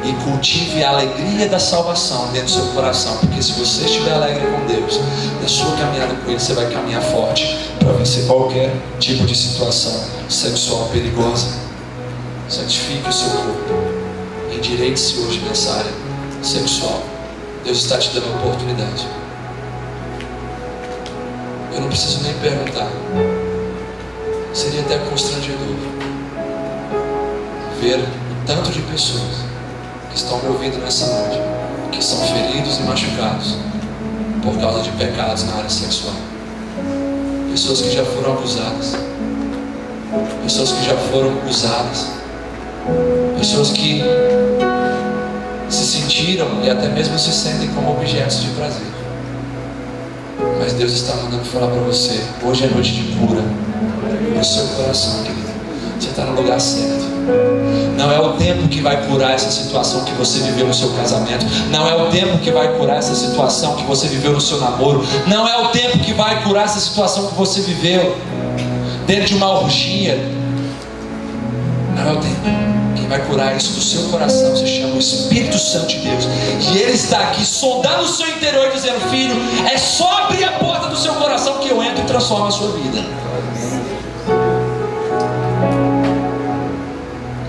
e cultive a alegria da salvação dentro do seu coração, porque se você estiver alegre com Deus, na sua caminhada com Ele, você vai caminhar forte para vencer qualquer tipo de situação sexual perigosa. Santifique o seu corpo, endireite-se hoje nessa área sexual. Deus está te dando a oportunidade. Eu não preciso nem perguntar, seria até constrangedor ver o tanto de pessoas que estão me ouvindo nessa noite, que são feridos e machucados por causa de pecados na área sexual. Pessoas que já foram abusadas, pessoas que já foram usadas, pessoas que se sentiram e até mesmo se sentem como objetos de prazer. Mas Deus está mandando falar para você: hoje é noite de cura no seu coração, querido. Você está no lugar certo. Não é o tempo que vai curar essa situação que você viveu no seu casamento. Não é o tempo que vai curar essa situação que você viveu no seu namoro. Não é o tempo que vai curar essa situação que você viveu dentro de uma orgia. Não é o tempo. Quem vai curar isso do seu coração se chama o Espírito Santo de Deus. E Ele está aqui sondando o seu interior, dizendo: filho, é só abrir a porta do seu coração que eu entro e transformo a sua vida.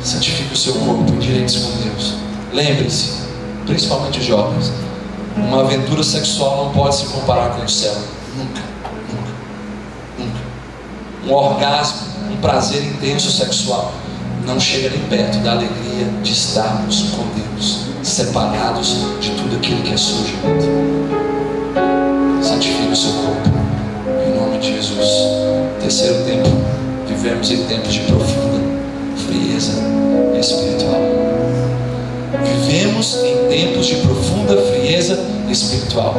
Santifique o seu corpo em direitos com Deus. Lembre-se, principalmente os jovens, uma aventura sexual não pode se comparar com o céu. Nunca, nunca, nunca. Um orgasmo, um prazer intenso sexual não chega nem perto da alegria de estarmos com Deus, separados de tudo aquilo que é sujo. Santifique o seu corpo em nome de Jesus. Terceiro tempo, vivemos em tempos de profunda frieza espiritual. Vivemos em tempos de profunda frieza espiritual.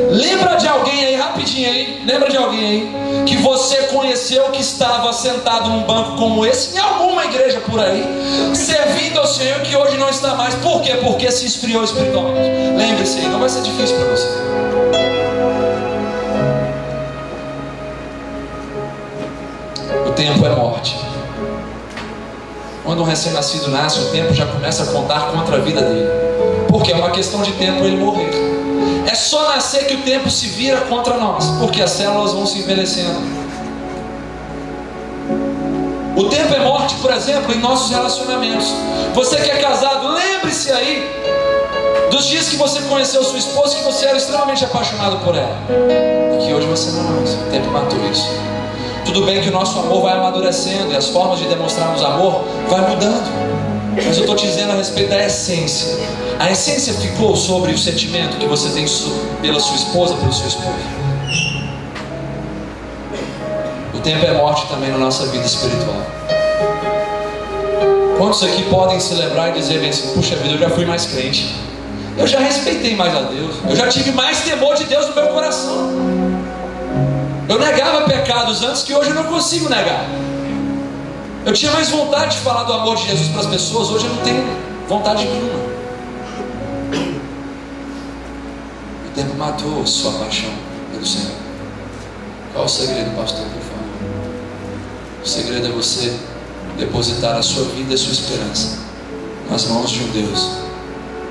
Lembra de alguém aí, rapidinho aí, lembra de alguém aí que você conheceu, que estava sentado num banco como esse, em alguma igreja por aí, servindo ao Senhor, que hoje não está mais? Por quê? Porque se esfriou espiritualmente. Lembre-se aí, não vai ser difícil para você. O tempo é morte. Quando um recém-nascido nasce, o tempo já começa a contar contra a vida dele, porque é uma questão de tempo ele morrer. É só nascer que o tempo se vira contra nós, porque as células vão se envelhecendo. O tempo é morte, por exemplo, em nossos relacionamentos. Você que é casado, lembre-se aí dos dias que você conheceu sua esposa, que você era extremamente apaixonado por ela, e que hoje você não é mais. O tempo matou isso. Tudo bem que o nosso amor vai amadurecendo e as formas de demonstrarmos amor vai mudando, mas eu estou te dizendo a respeito da essência. A essência ficou sobre o sentimento que você tem pela sua esposa, pelo seu esposo. O tempo é morte também na nossa vida espiritual. Quantos aqui podem se lembrar e dizer bem assim: puxa vida, eu já fui mais crente, eu já respeitei mais a Deus, eu já tive mais temor de Deus no meu coração, eu negava pecados antes que hoje eu não consigo negar. Eu tinha mais vontade de falar do amor de Jesus para as pessoas, hoje eu não tenho vontade nenhuma. O tempo matou sua paixão pelo Senhor. Qual o segredo, pastor, por favor? O segredo é você depositar a sua vida e a sua esperança nas mãos de um Deus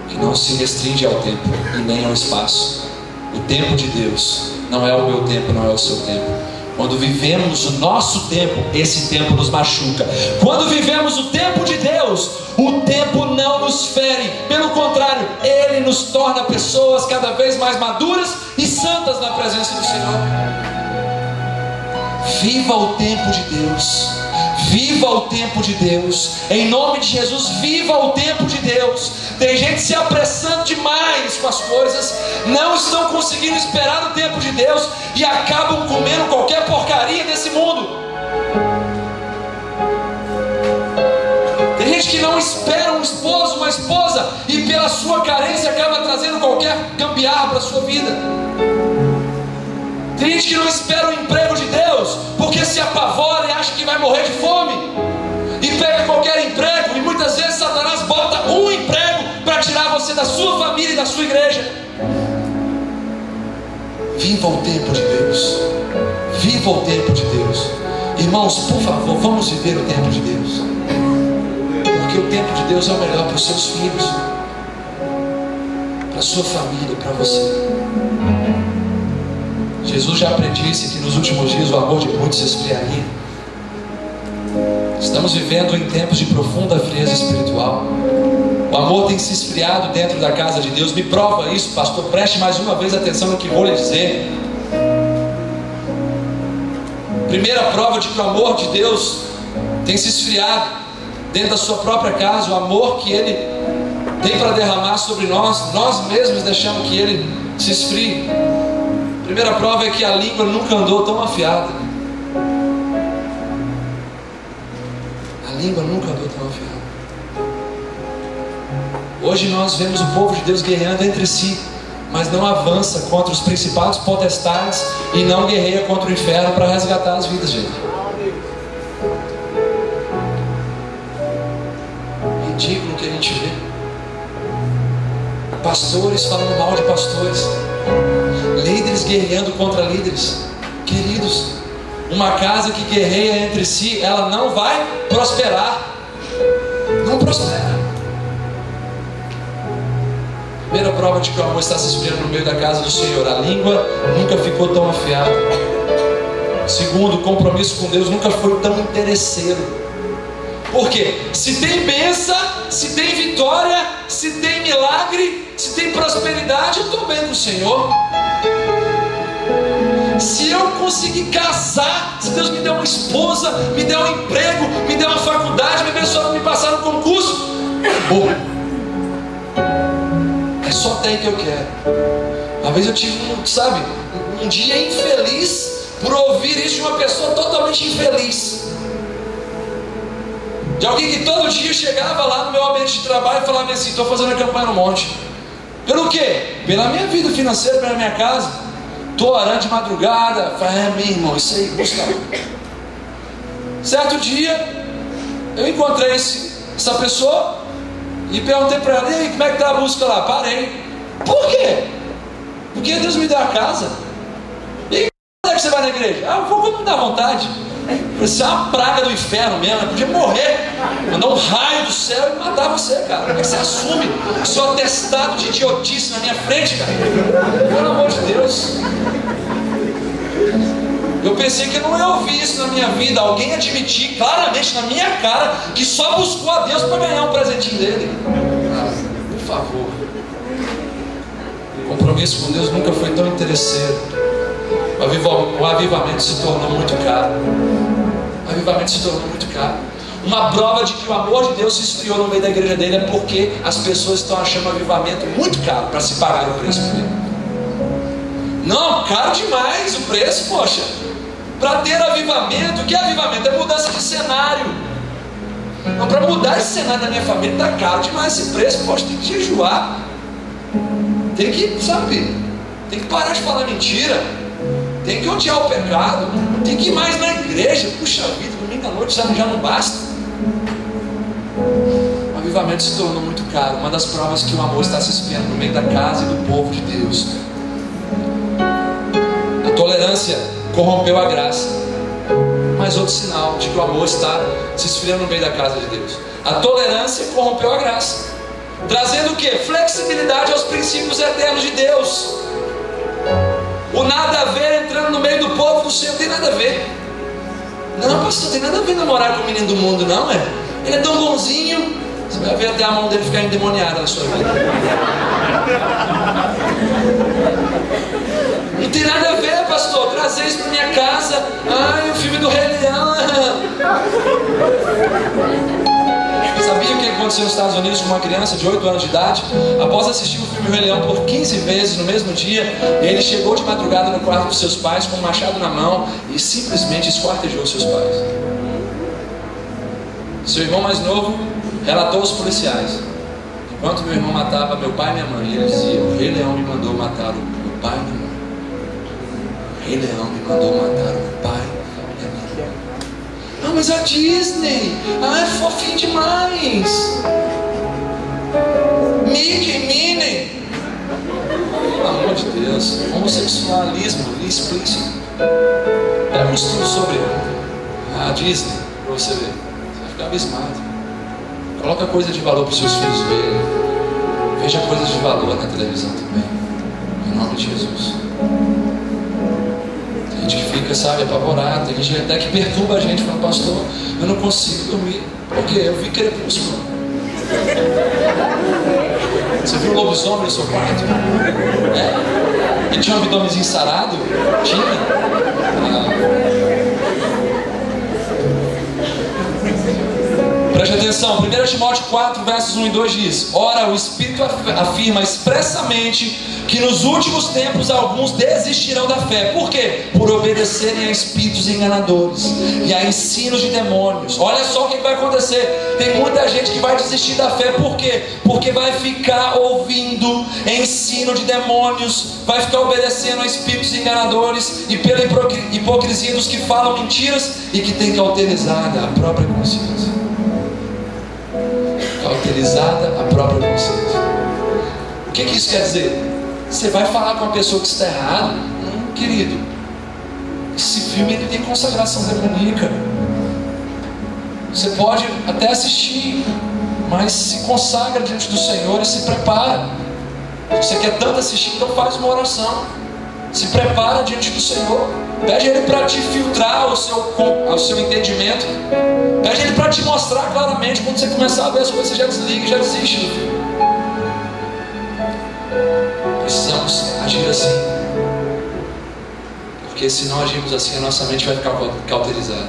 que não se restringe ao tempo e nem ao espaço. O tempo de Deus não é o meu tempo, não é o seu tempo. Quando vivemos o nosso tempo, esse tempo nos machuca. Quando vivemos o tempo de Deus, o tempo não nos fere. Pelo contrário, Ele nos torna pessoas cada vez mais maduras e santas na presença do Senhor. Viva o tempo de Deus. Viva o tempo de Deus. Em nome de Jesus, viva o tempo de Deus. Tem gente se apressando demais com as coisas, não estão conseguindo esperar o tempo de Deus e acabam comendo qualquer porcaria desse mundo. Tem gente que não espera um esposo, uma esposa, e pela sua carência acaba trazendo qualquer gambiarra para a sua vida. Tem gente que não espera o emprego de Deus, porque se apavora e acha que vai morrer de fome, e pega qualquer emprego, e muitas vezes Satanás bota um emprego para tirar você da sua família e da sua igreja. Viva o tempo de Deus. Viva o tempo de Deus. Irmãos, por favor, vamos viver o tempo de Deus, porque o tempo de Deus é o melhor para os seus filhos, para a sua família, para você. Jesus já predisse que nos últimos dias o amor de muitos se esfriaria. Estamos vivendo em tempos de profunda frieza espiritual. O amor tem se esfriado dentro da casa de Deus. Me prova isso, pastor. Preste mais uma vez atenção no que vou lhe dizer. Primeira prova de que o amor de Deus tem se esfriado dentro da sua própria casa. O amor que Ele tem para derramar sobre nós, nós mesmos deixamos que Ele se esfrie. Primeira prova é que a língua nunca andou tão afiada. A língua nunca andou tão afiada. Hoje nós vemos o povo de Deus guerreando entre si, mas não avança contra os principados potestades e não guerreia contra o inferno para resgatar as vidas, gente. ridículo que a gente vê. Pastores falando mal de pastores, líderes guerreando contra líderes. Queridos, uma casa que guerreia entre si, ela não vai prosperar. Não prospera. Primeira prova de que o amor está se esfriando no meio da casa do Senhor: a língua nunca ficou tão afiada. Segundo, o compromisso com Deus nunca foi tão interesseiro. Por quê? Se tem bênção, se tem vitória, se tem milagre, se tem prosperidade, eu estou bem com o Senhor. Se eu conseguir casar, se Deus me der uma esposa, me der um emprego, me der uma faculdade, me abençoar, me passar no concurso, bom, é só tem que eu quero. Uma vez eu tive um dia infeliz por ouvir isso de uma pessoa totalmente infeliz. De alguém que todo dia chegava lá no meu ambiente de trabalho e falava assim: estou fazendo a campanha no monte. Pelo quê? Pela minha vida financeira, pela minha casa. Estou orando de madrugada. Falei: meu irmão, isso aí, busca. Certo dia, eu encontrei essa pessoa e perguntei para ela: e aí, como é que está a busca lá? Parei. Por quê? Porque Deus me deu a casa. E aí, quando é que você vai na igreja? Ah, eu vou quando me dá vontade. Isso é uma praga do inferno mesmo, eu podia morrer, mandar um raio do céu e matar você, cara. Como é que você assume seu atestado de idiotice na minha frente, cara? Pelo amor de Deus. Eu pensei que eu não ia ouvir isso na minha vida, alguém admitir claramente na minha cara que só buscou a Deus para ganhar um presentinho dele. Por favor. O compromisso com Deus nunca foi tão interesseiro. O avivamento se tornou muito caro. O avivamento se tornou muito caro. Uma prova de que o amor de Deus se esfriou no meio da igreja dele é porque as pessoas estão achando o avivamento muito caro para se pagar o preço dele. Não, caro demais o preço, poxa. Para ter avivamento, o que é avivamento? É mudança de cenário. Não, para mudar esse cenário da minha família está caro demais esse preço, poxa, tem que jejuar. Tem que, tem que parar de falar mentira. Tem que odiar o pecado. Tem que ir mais na igreja. Puxa vida, domingo à noite já não basta. O avivamento se tornou muito caro. Uma das provas que o amor está se esfriando no meio da casa e do povo de Deus. A tolerância corrompeu a graça. Mais outro sinal de que o amor está se esfriando no meio da casa de Deus. A tolerância corrompeu a graça, trazendo o que? Flexibilidade aos princípios eternos de Deus. O nada a ver entrando no meio do povo do Senhor. Tem nada a ver. Não, pastor, tem nada a ver namorar com o menino do mundo, não é? Ele é tão bonzinho. Você vai ver até a mão dele ficar endemoniada na sua vida. Não tem nada a ver, pastor, trazer isso para minha casa. Ai, o filme do Rei Leão. Sabia o que aconteceu nos Estados Unidos com uma criança de 8 anos de idade? Após assistir o filme Rei Leão por 15 vezes no mesmo dia, ele chegou de madrugada no quarto dos seus pais com um machado na mão e simplesmente esquartejou seus pais. Seu irmão mais novo relatou aos policiais: enquanto meu irmão matava meu pai e minha mãe, ele dizia: o Rei Leão me mandou matar o meu pai e minha mãe. O Rei Leão me mandou matar o meu pai. Ah, mas a Disney, é fofinho demais. Mickey, Minnie. Pelo amor de Deus, homossexualismo explícito. Pega um estudo sobre a Disney para você ver. Você vai ficar abismado. Coloca coisa de valor para os seus filhos verem. Veja coisas de valor na televisão também. Em nome de Jesus. Tem gente que fica, apavorado. Tem gente até que perturba a gente, falando: pastor, eu não consigo dormir. Por quê? Eu vi Crepúsculo. Você viu o lobisomem no seu quarto? É? Ele tinha um abdômenzinho sarado? Tinha? Preste atenção, 1 Timóteo 4, versos 1 e 2 diz: ora, o Espírito afirma expressamente que nos últimos tempos alguns desistirão da fé. Por quê? Por obedecerem a espíritos enganadores e a ensinos de demônios. Olha só o que vai acontecer. Tem muita gente que vai desistir da fé. Por quê? Porque vai ficar ouvindo ensino de demônios, vai ficar obedecendo a espíritos enganadores e pela hipocrisia dos que falam mentiras e que tem cauterizada a própria consciência. Cauterizada. cauterizada a própria consciência. O que isso quer dizer? Você vai falar com uma pessoa que está errada? Não, querido. Esse filme ele tem consagração demoníaca. Você pode até assistir, mas se consagra diante do Senhor e se prepara. Se você quer tanto assistir, então faz uma oração. Se prepara diante do Senhor. Pede Ele para te filtrar o seu entendimento. Pede Ele para te mostrar claramente. Quando você começar a ver as coisas, você já desliga e já desiste do filme. Precisamos agir assim, porque se não agirmos assim, a nossa mente vai ficar cauterizada.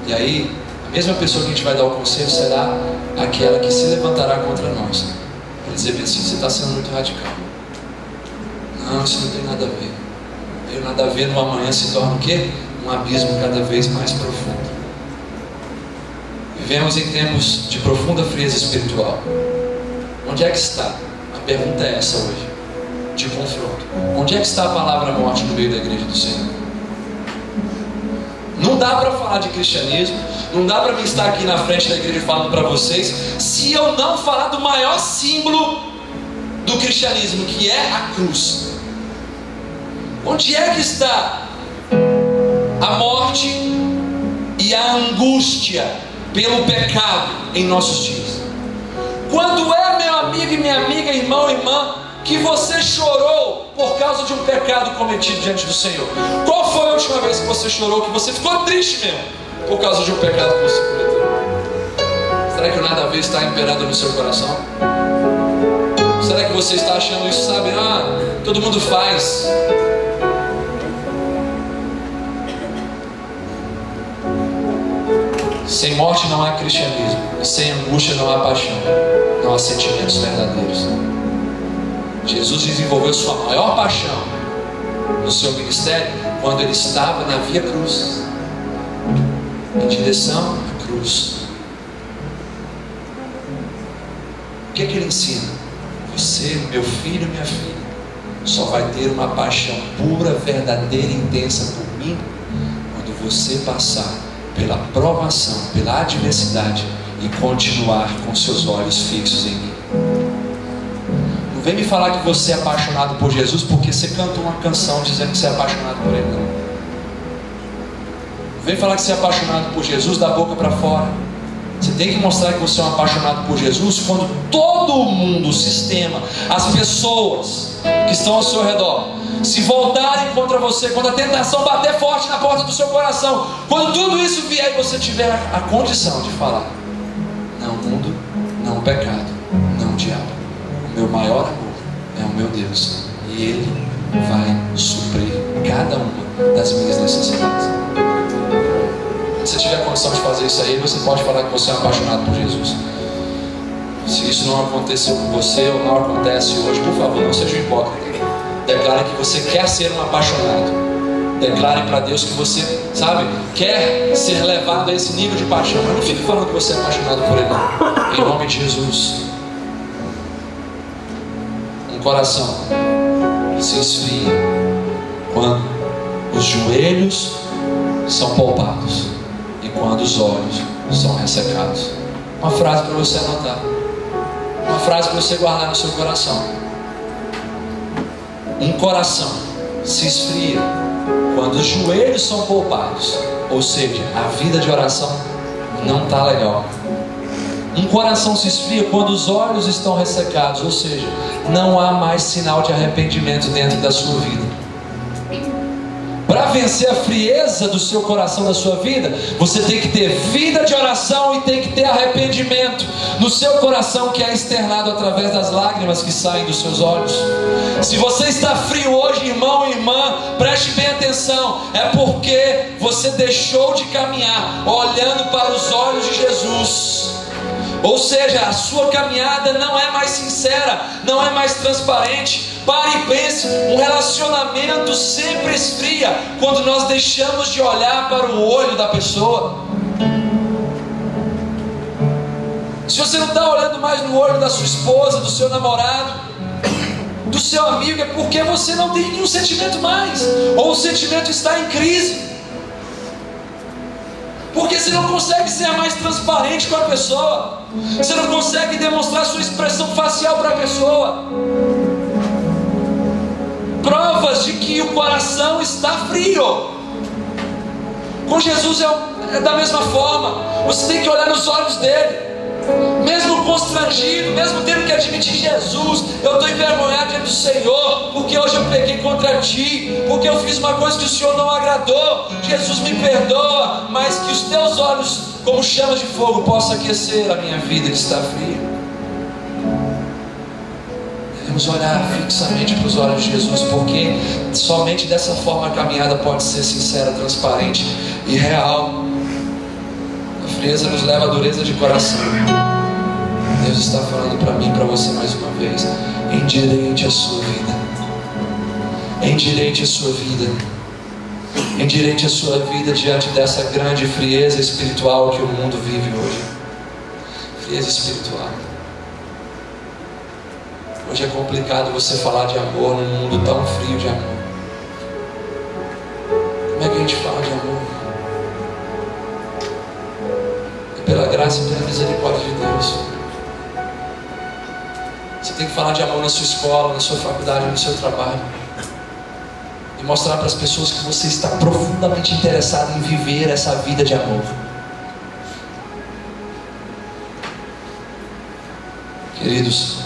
E aí, a mesma pessoa que a gente vai dar o conselho será aquela que se levantará contra nós, para dizer assim: você está sendo muito radical. Não, isso não tem nada a ver. Não tem nada a ver. No amanhã se torna o quê? Um abismo cada vez mais profundo. Vivemos em tempos de profunda frieza espiritual. Onde é que está? A pergunta é essa hoje, de confronto. Onde é que está a palavra morte no meio da igreja do Senhor? Não dá para falar de cristianismo, não dá para mim estar aqui na frente da igreja falando para vocês, se eu não falar do maior símbolo do cristianismo, que é a cruz. Onde é que está a morte e a angústia pelo pecado em nossos dias? Quando é, meu amigo e minha amiga, irmão e irmã, que você chorou por causa de um pecado cometido diante do Senhor? Qual foi a última vez que você chorou, que você ficou triste mesmo por causa de um pecado que você cometeu? Será que o nada a ver está imperando no seu coração? Será que você está achando isso, sabe? Todo mundo faz. Sem morte não há cristianismo, e sem angústia não há paixão, não há sentimentos verdadeiros. Jesus desenvolveu sua maior paixão no seu ministério quando ele estava na via cruz, em direção à cruz. O que é que ele ensina? Você, meu filho, minha filha, só vai ter uma paixão pura, verdadeira e intensa por mim quando você passar pela provação, pela adversidade e continuar com seus olhos fixos em mim. Não vem me falar que você é apaixonado por Jesus porque você cantou uma canção dizendo que você é apaixonado por Ele, não. Não vem falar que você é apaixonado por Jesus da boca para fora. Você tem que mostrar que você é um apaixonado por Jesus quando todo mundo, o sistema, as pessoas que estão ao seu redor se voltarem contra você, quando a tentação bater forte na porta do seu coração, quando tudo isso vier e você tiver a condição de falar: não mundo, não pecado, não diabo, o meu maior amor é o meu Deus, e Ele vai suprir cada uma das minhas necessidades. Se você tiver a condição de fazer isso aí, você pode falar que você é apaixonado por Jesus. Se isso não aconteceu com você ou não acontece hoje, por favor, não seja um hipócrita. Declare que você quer ser um apaixonado. Declare para Deus que você, sabe, quer ser levado a esse nível de paixão. Mas não fique falando que você é apaixonado por Ele, não. Em nome de Jesus. Um coração se esfria quando os joelhos são poupados e quando os olhos são ressecados. Uma frase para você anotar, uma frase para você guardar no seu coração. Um coração se esfria quando os joelhos são poupados, ou seja, a vida de oração não está legal. Um coração se esfria quando os olhos estão ressecados, ou seja, não há mais sinal de arrependimento dentro da sua vida. Para vencer a frieza do seu coração, da sua vida, você tem que ter vida de oração e tem que ter arrependimento no seu coração, que é externado através das lágrimas que saem dos seus olhos. Se você está frio hoje, irmão e irmã, preste bem atenção, é porque você deixou de caminhar olhando para os olhos de Jesus. Ou seja, a sua caminhada não é mais sincera, não é mais transparente. Pare e pense, um relacionamento sempre esfria quando nós deixamos de olhar para o olho da pessoa. Se você não está olhando mais no olho da sua esposa, do seu namorado, do seu amigo, é porque você não tem nenhum sentimento mais, ou o sentimento está em crise. Porque você não consegue ser mais transparente com a pessoa, você não consegue demonstrar sua expressão facial para a pessoa. Provas de que o coração está frio. Com Jesus é da mesma forma. Você tem que olhar nos olhos dele, mesmo constrangido, mesmo tendo que admitir: Jesus, eu estou envergonhado diante do Senhor, porque hoje eu pequei contra ti, porque eu fiz uma coisa que o Senhor não agradou. Jesus, me perdoa, mas que os teus olhos, como chamas de fogo, possam aquecer a minha vida que está fria. Devemos olhar fixamente para os olhos de Jesus, porque somente dessa forma a caminhada pode ser sincera, transparente e real. A frieza nos leva à dureza de coração. Deus está falando para mim e para você mais uma vez: endireite a sua vida, endireite a sua vida, endireite a sua vida diante dessa grande frieza espiritual que o mundo vive hoje. Frieza espiritual. Hoje é complicado você falar de amor num mundo tão frio de amor. Como é que a gente fala de amor? É pela graça e pela misericórdia de Deus. Você tem que falar de amor na sua escola, na sua faculdade, no seu trabalho, e mostrar para as pessoas que você está profundamente interessado em viver essa vida de amor. Queridos,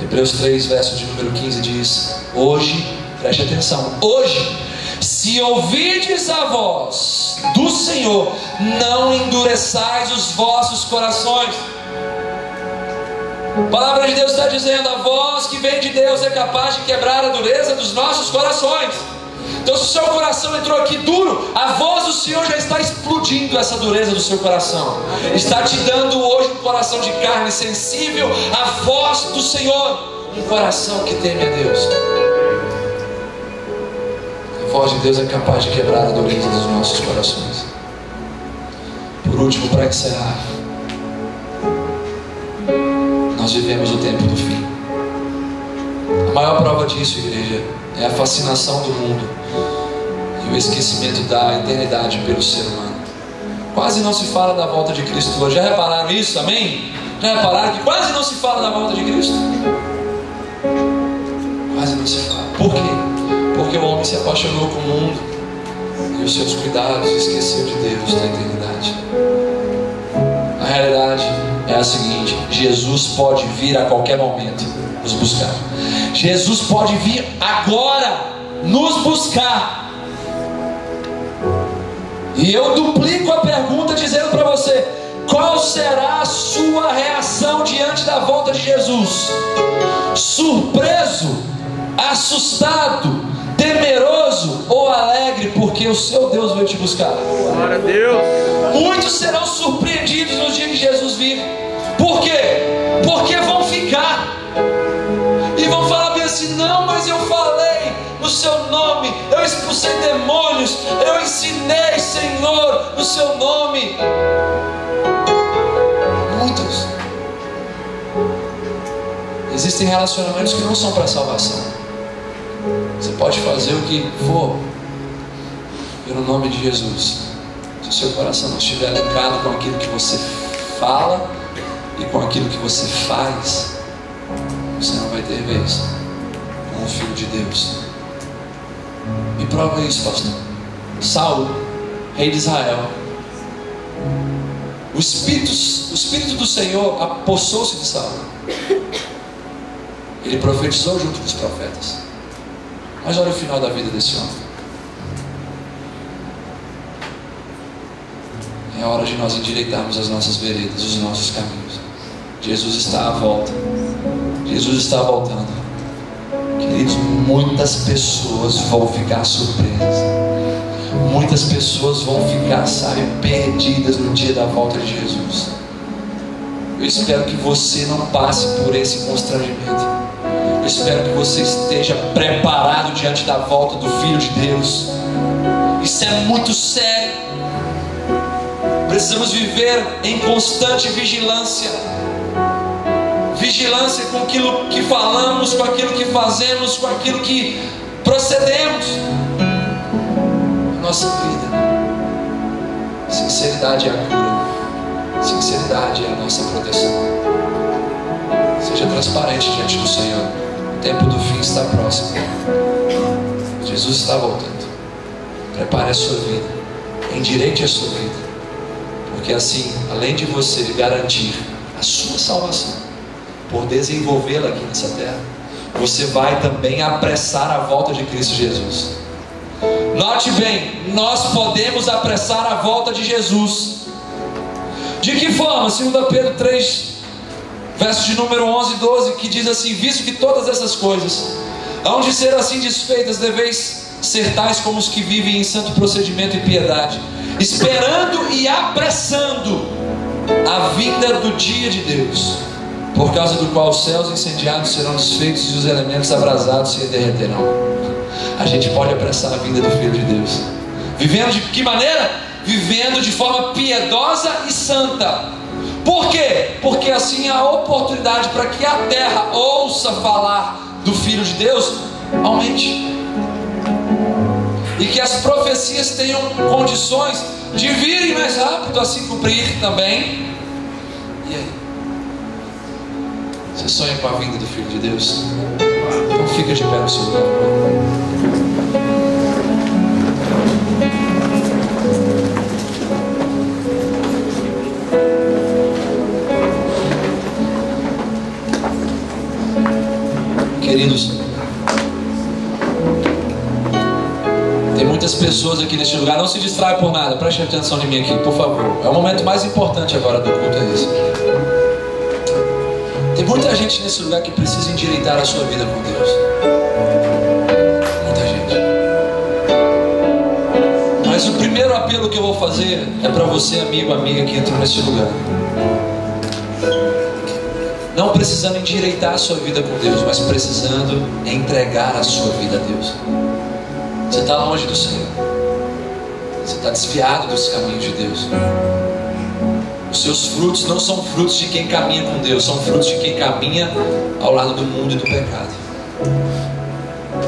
Hebreus 3, verso de número 15 diz: hoje, preste atenção, hoje, se ouvides a voz do Senhor, não endureçais os vossos corações. A palavra de Deus está dizendo: a voz que vem de Deus é capaz de quebrar a dureza dos nossos corações. Então, se o seu coração entrou aqui duro, a voz do Senhor já está explodindo essa dureza do seu coração. Está te dando hoje um coração de carne sensível à voz do Senhor, um coração que teme a Deus. A voz de Deus é capaz de quebrar a dureza dos nossos corações. Por último, para encerrar, nós vivemos o tempo do fim. A maior prova disso, igreja, é a fascinação do mundo e o esquecimento da eternidade pelo ser humano. Quase não se fala da volta de Cristo hoje. Já repararam isso? Amém? Já repararam que quase não se fala da volta de Cristo? Quase não se fala. Por quê? Porque o homem se apaixonou com o mundo e os seus cuidados, e esqueceu de Deus, da eternidade. A realidade é a seguinte: Jesus pode vir a qualquer momento nos buscar. Jesus pode vir agora nos buscar. E eu duplico a pergunta dizendo para você: qual será a sua reação diante da volta de Jesus? Surpreso, assustado, temeroso ou alegre porque o seu Deus veio te buscar? Glória a Deus. Muitos serão surpreendidos no dia que Jesus vir. Por quê? Porque vão ficar e vão falar bem assim: não, mas eu falei no seu nome, eu expulsei demônios, eu ensinei, Senhor, no seu nome. Muitos. Existem relacionamentos que não são para salvação. Você pode fazer o que for pelo nome de Jesus. Se o seu coração não estiver linkado com aquilo que você fala e com aquilo que você faz, você não vai ter vez com o Filho de Deus. Me prova isso, pastor. Saulo, rei de Israel, o Espírito do Senhor apossou-se de Saulo. Ele profetizou junto com os profetas. Mas olha o final da vida desse homem. É hora de nós endireitarmos as nossas veredas, os nossos caminhos. Jesus está à volta. Jesus está voltando. Queridos, muitas pessoas vão ficar surpresas. Muitas pessoas vão ficar, sabe, perdidas no dia da volta de Jesus. Eu espero que você não passe por esse constrangimento. Eu espero que você esteja preparado diante da volta do Filho de Deus. Isso é muito sério. Precisamos viver em constante vigilância. Vigilância com aquilo que falamos, com aquilo que fazemos, com aquilo que procedemos. Nossa vida. Sinceridade é a cura. Sinceridade é a nossa proteção. Seja transparente diante do Senhor. O tempo do fim está próximo. Jesus está voltando. Prepare a sua vida. Endireite a sua vida. Porque assim, além de você garantir a sua salvação, por desenvolvê-la aqui nessa terra, você vai também apressar a volta de Cristo Jesus. Note bem, nós podemos apressar a volta de Jesus. De que forma? 2 Pedro 3, versos de número 11 e 12, que diz assim: visto que todas essas coisas hão de ser assim desfeitas, deveis ser tais como os que vivem em santo procedimento e piedade, esperando e apressando a vinda do dia de Deus, por causa do qual os céus incendiados serão desfeitos e os elementos abrasados se derreterão. A gente pode apressar a vinda do Filho de Deus. Vivendo de que maneira? Vivendo de forma piedosa e santa. Por quê? Porque assim a oportunidade para que a terra ouça falar do Filho de Deus aumente. E que as profecias tenham condições de virem mais rápido a se cumprir também. E aí? Você sonha com a vinda do Filho de Deus? Então fica de pé no seu lugar. Queridos, tem muitas pessoas aqui neste lugar. Não se distraia por nada, preste atenção em mim aqui, por favor. É o momento mais importante agora do culto, é esse. Tem muita gente nesse lugar que precisa endireitar a sua vida com Deus. Muita gente. Mas o primeiro apelo que eu vou fazer é para você, amigo, amiga, que entrou nesse lugar. Não precisando endireitar a sua vida com Deus, mas precisando entregar a sua vida a Deus. Você está longe do Senhor. Você está desviado dos caminhos de Deus. Os seus frutos não são frutos de quem caminha com Deus, são frutos de quem caminha ao lado do mundo e do pecado.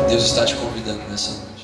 Deus está te convidando nessa noite.